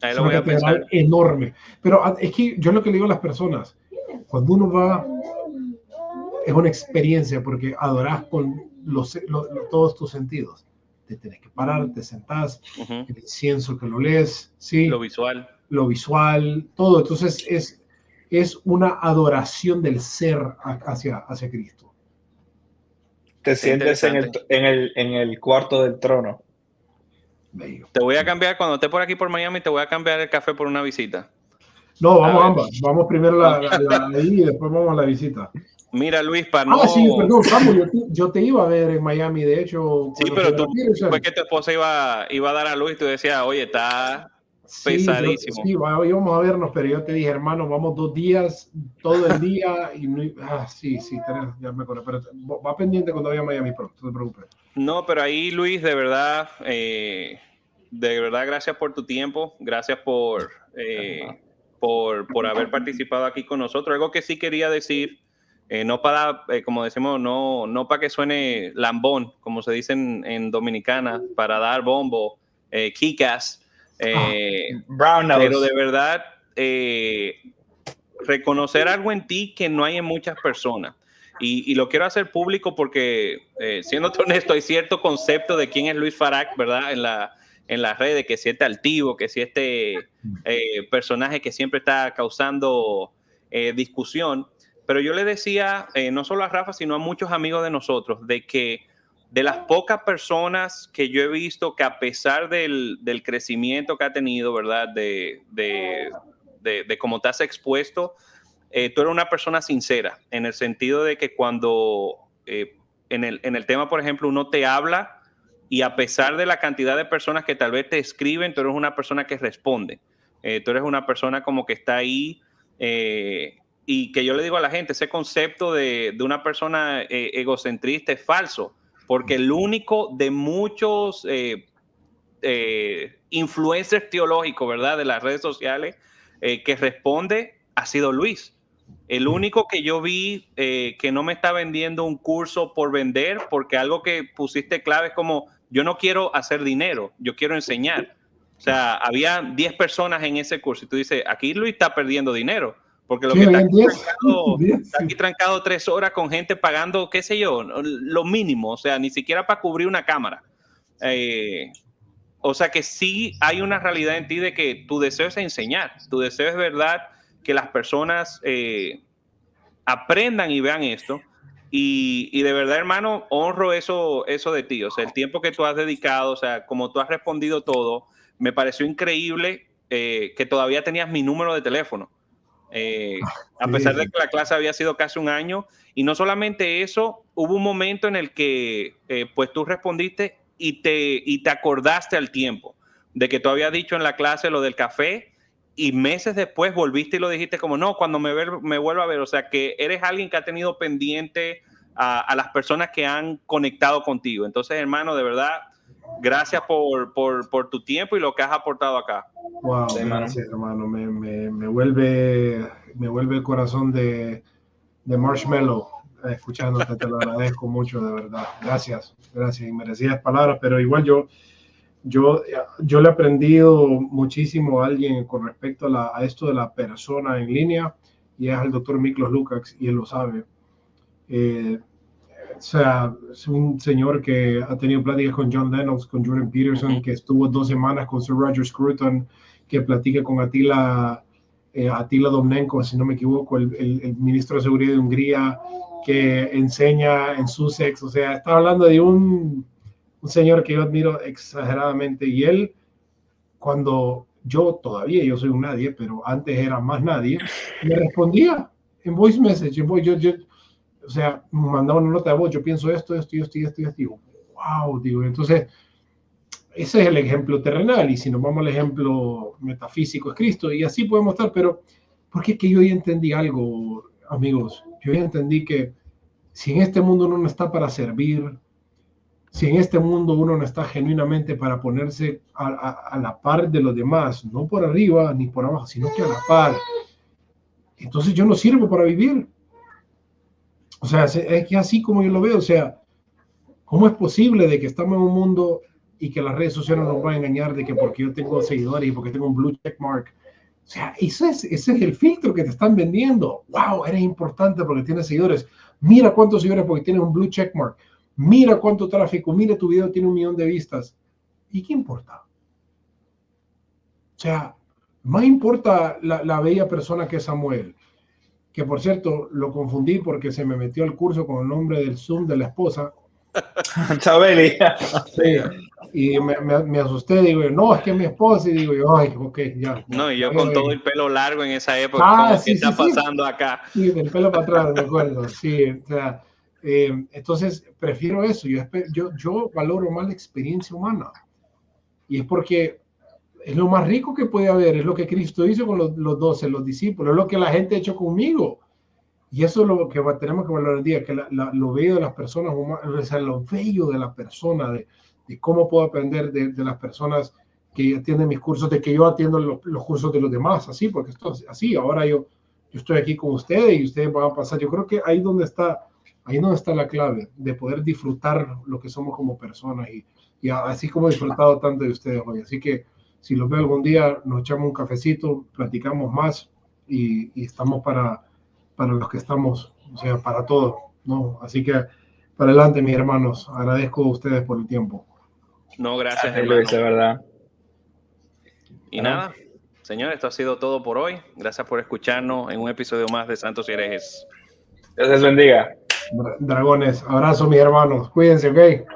Ahí lo voy a pensar. Enorme. Pero es que yo lo que le digo a las personas, cuando uno va, es una experiencia porque adorás con todos tus sentidos. Te tenés que parar, te sentás, el incienso que lo lees, ¿sí? Lo visual, todo. Entonces es una adoración del ser hacia Cristo. Te sientes en el cuarto del trono. Bello. Te voy a cambiar, cuando esté por aquí por Miami, te voy a cambiar el café por una visita. No, vamos ambas. Vamos primero ahí y después vamos a la visita. Mira, Luis, para no... sí, perdón, Samuel, yo te iba a ver en Miami, de hecho. Sí, pero tú, después que tu esposa iba a dar a Luis, tú decías, oye, está... pesadísimo. Sí, íbamos a vernos, pero yo te dije, hermano, vamos 2 días, todo el día, y sí, ya me acuerdo, pero va pendiente cuando vaya a Miami pronto, no te preocupes. No, pero ahí, Luis, de verdad, gracias por tu tiempo, gracias por haber participado aquí con nosotros. Algo que sí quería decir, no para, como decimos, no para que suene lambón, como se dice en Dominicana, para dar bombo, kick-ass, brown nose. Pero de verdad reconocer algo en ti que no hay en muchas personas y lo quiero hacer público porque siendo honesto hay cierto concepto de quién es Luis Farag, ¿verdad? en las redes, que si este altivo, que si este personaje que siempre está causando discusión. Pero yo le decía, no solo a Rafa, sino a muchos amigos de nosotros, de que de las pocas personas que yo he visto que a pesar del crecimiento que ha tenido, ¿verdad? De cómo te has expuesto, tú eres una persona sincera, en el sentido de que cuando en el tema, por ejemplo, uno te habla y a pesar de la cantidad de personas que tal vez te escriben, tú eres una persona que responde. Tú eres una persona como que está ahí y que yo le digo a la gente, ese concepto de una persona egocentrista es falso, porque el único de muchos influencers teológicos, ¿verdad?, de las redes sociales que responde ha sido Luis. El único que yo vi que no me está vendiendo un curso por vender, porque algo que pusiste clave es como, yo no quiero hacer dinero, yo quiero enseñar. O sea, había 10 personas en ese curso y tú dices, aquí Luis está perdiendo dinero, porque lo que está aquí trancado 3 horas con gente pagando, qué sé yo, lo mínimo, o sea, ni siquiera para cubrir una cámara. O sea que sí hay una realidad en ti de que tu deseo es enseñar, tu deseo es verdad que las personas aprendan y vean esto. Y de verdad, hermano, honro eso de ti. O sea, el tiempo que tú has dedicado, o sea, como tú has respondido todo, me pareció increíble que todavía tenías mi número de teléfono. A pesar de que la clase había sido casi un año. Y no solamente eso, hubo un momento en el que pues tú respondiste y te acordaste al tiempo de que tú habías dicho en la clase lo del café. Y meses después volviste y lo dijiste como, no, cuando me vuelva a ver. O sea, que eres alguien que ha tenido pendiente a las personas que han conectado contigo. Entonces, hermano, de verdad, gracias por tu tiempo y lo que has aportado acá. Wow, gracias, hermano. Me vuelve el corazón de marshmallow escuchándote. Te lo agradezco mucho, de verdad. Gracias. Y merecías palabras, pero igual yo le he aprendido muchísimo a alguien con respecto a esto de la persona en línea, y es el doctor Miklos Lukács, y él lo sabe. O sea, es un señor que ha tenido pláticas con John Lennox, con Jordan Peterson, que estuvo 2 semanas con Sir Roger Scruton, que platica con Attila Domnenko, si no me equivoco, el ministro de Seguridad de Hungría, que enseña en Sussex. O sea, está hablando de un señor que yo admiro exageradamente, y él, cuando yo soy un nadie, pero antes era más nadie, me respondía en voice message, o sea, me mandaba una nota de voz, yo pienso esto, digo, wow, digo, entonces, ese es el ejemplo terrenal, y si nos vamos al ejemplo metafísico es Cristo, y así podemos estar, pero porque es que yo ya entendí algo, amigos, yo ya entendí que si en este mundo uno no está para servir, si en este mundo uno no está genuinamente para ponerse a la par de los demás, no por arriba ni por abajo, sino que a la par, entonces yo no sirvo para vivir. O sea, es que así como yo lo veo, o sea, ¿cómo es posible de que estamos en un mundo y que las redes sociales nos van a engañar de que porque yo tengo seguidores y porque tengo un blue check mark? O sea, ese es el filtro que te están vendiendo. Wow, eres importante porque tienes seguidores. Mira cuántos seguidores porque tienes un blue check mark. Mira cuánto tráfico, mira tu video tiene 1 millón de vistas. ¿Y qué importa? O sea, más importa la bella persona que es Samuel, que por cierto lo confundí porque se me metió al curso con el nombre del Zoom de la esposa. Chabeli. Sí, y me asusté, digo, no, es que es mi esposa, y digo yo, ay, ok, ya. No, y yo con todo el pelo largo en esa época, ¿qué está pasando acá? Sí, del pelo para atrás, me acuerdo, sí, o sea, entonces prefiero eso, yo valoro más la experiencia humana, y es porque es lo más rico que puede haber, es lo que Cristo hizo con los 12, los discípulos, es lo que la gente ha hecho conmigo, y eso es lo que tenemos que valorar el día, que lo bello de las personas humanas, o sea, lo bello de la persona, de cómo puedo aprender de las personas que atienden mis cursos, de que yo atiendo los cursos de los demás, así, porque esto es así, ahora yo estoy aquí con ustedes y ustedes van a pasar, yo creo que ahí donde está la clave, de poder disfrutar lo que somos como personas, y así como he disfrutado tanto de ustedes hoy, así que si los veo algún día, nos echamos un cafecito, platicamos más, y estamos para los que estamos, o sea, para todo, ¿no? Así que, para adelante, mis hermanos, agradezco a ustedes por el tiempo. No, gracias, hermano. Luis, de verdad. Y nada, señores, esto ha sido todo por hoy. Gracias por escucharnos en un episodio más de Santos y Herejes. Dios les bendiga. Dragones, abrazo mis hermanos, cuídense, ¿ok?